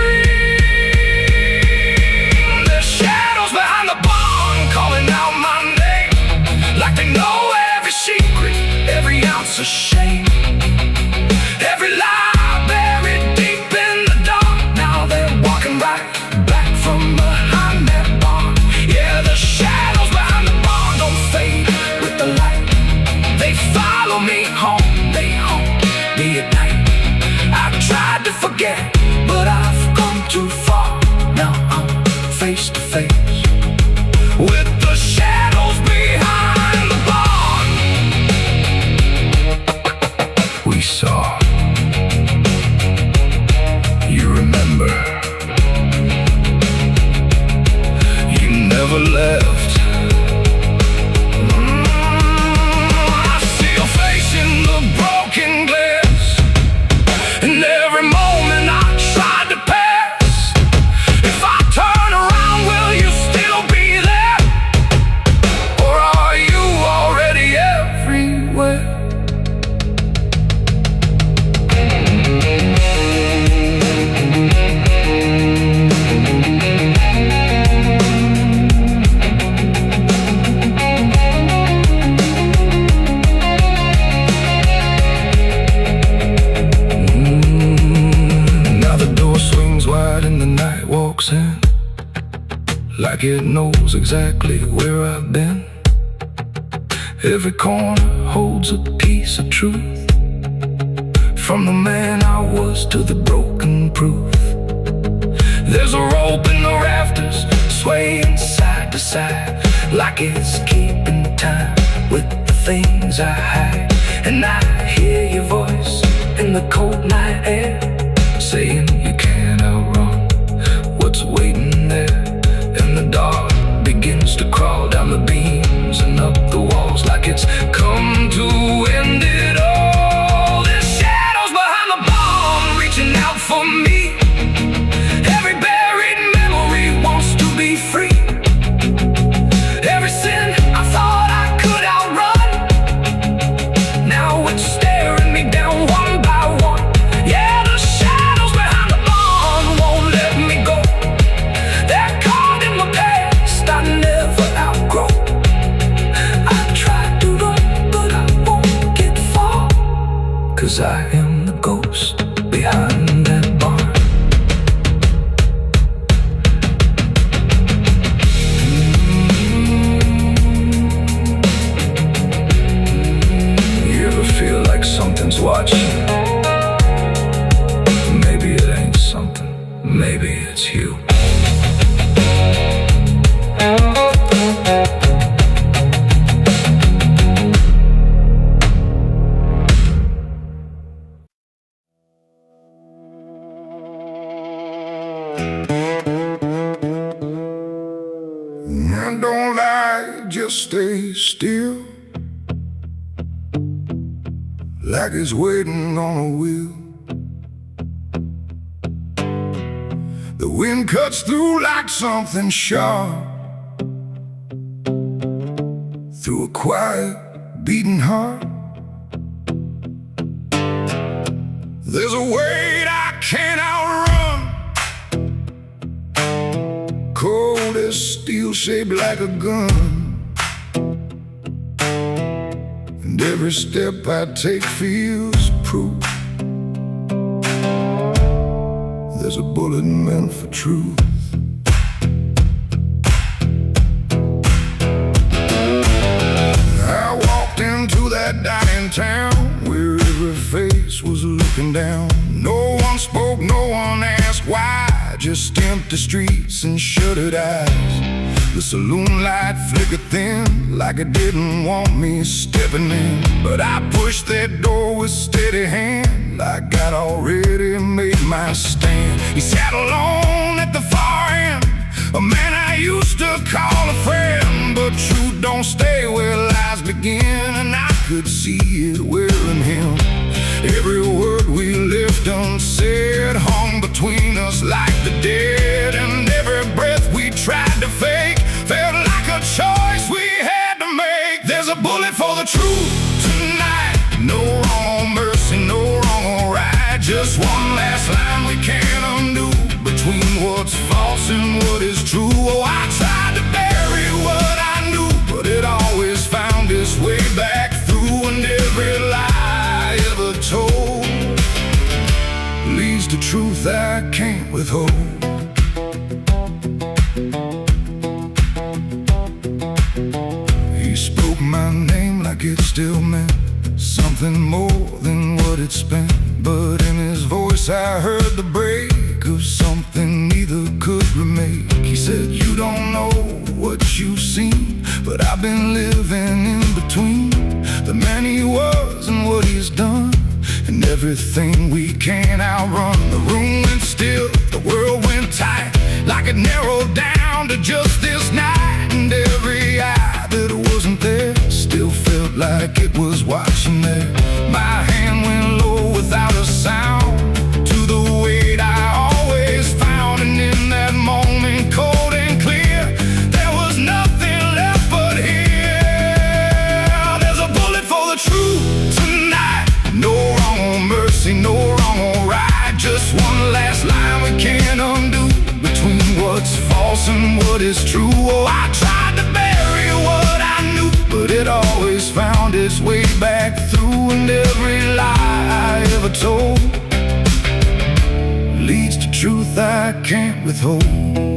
There's shadows behind the barn calling out my name, like they know every secret, every ounce of shame. left. I see your face in the broken glass, and every moment I tried to pass. If I turn around, will you still be there? Or are you already everywhere? In, like it knows exactly where I've been. Every corner holds a piece of truth, from the man I was to the broken proof. There's a rope in the rafters, swaying side to side, like it's keeping time with the things I hide. And I hear your voice in the cold night air, saying you can't outrun what's waiting there. And the dark begins to crawl down the beams and up the walls, like it's come to end it all. There's shadows behind the barn reaching out for me. Every buried memory wants to be free. Every sin I thought I could outrun, now it's staring me down one by one. Yeah, the shadows behind the barn won't let me go. They're caught in the past I never outgrow. I tried to run, but I won't get far, 'cause I am the ghost behind that barn. You ever feel like something's watching? Maybe it ain't something, maybe it's you. And don't lie, just stay still, like it's waiting on a wheel. The wind cuts through like something sharp, through a quiet, beating heart. There's a weight I can't outrun, cold as steel, shaped like a gun. And every step I take feels proof. There's a bullet meant for truth. I walked into that dying town where every face was looking down. No one spoke, no one asked why, just empty streets and shuttered eyes. The saloon light flickered thin, like it didn't want me stepping in. But I pushed that door with steady hand, like I'd already made my stand. He sat alone at the far end, a man I used to call a friend. But truth don't stay where lies begin, and I could see it wearing him. Every word we left unsaid hung between us like the dead. And every breath we tried to fake felt like a choice we had to make. There's a bullet for the truth tonight, no wrong or mercy, no wrong or right. Just one last line we can't undo, between what's false and what is true. Oh, I tried to bury what I knew, but it always found its way back through. And every lie I ever told leads to truth I can't withhold. He spoke my name like it still meant something more than what it spent. But in his voice I heard the break of something neither could remake. He said, you don't know what you've seen, but I've been living in between the man he was and what he's done, and everything we can't outrun. The room went still, the world went tight, like it narrowed down to just this night. And like it was watching there. My hand went low without a sound to the weight I always found, and in that moment, cold and clear, there was nothing left but here. There's a bullet for the truth tonight. No wrong or mercy, no wrong or right. Just one last line we can't undo between what's false and what is true. Oh, I tried to bury what I knew, but it always found its way back through. And every lie I ever told leads to truth I can't withhold.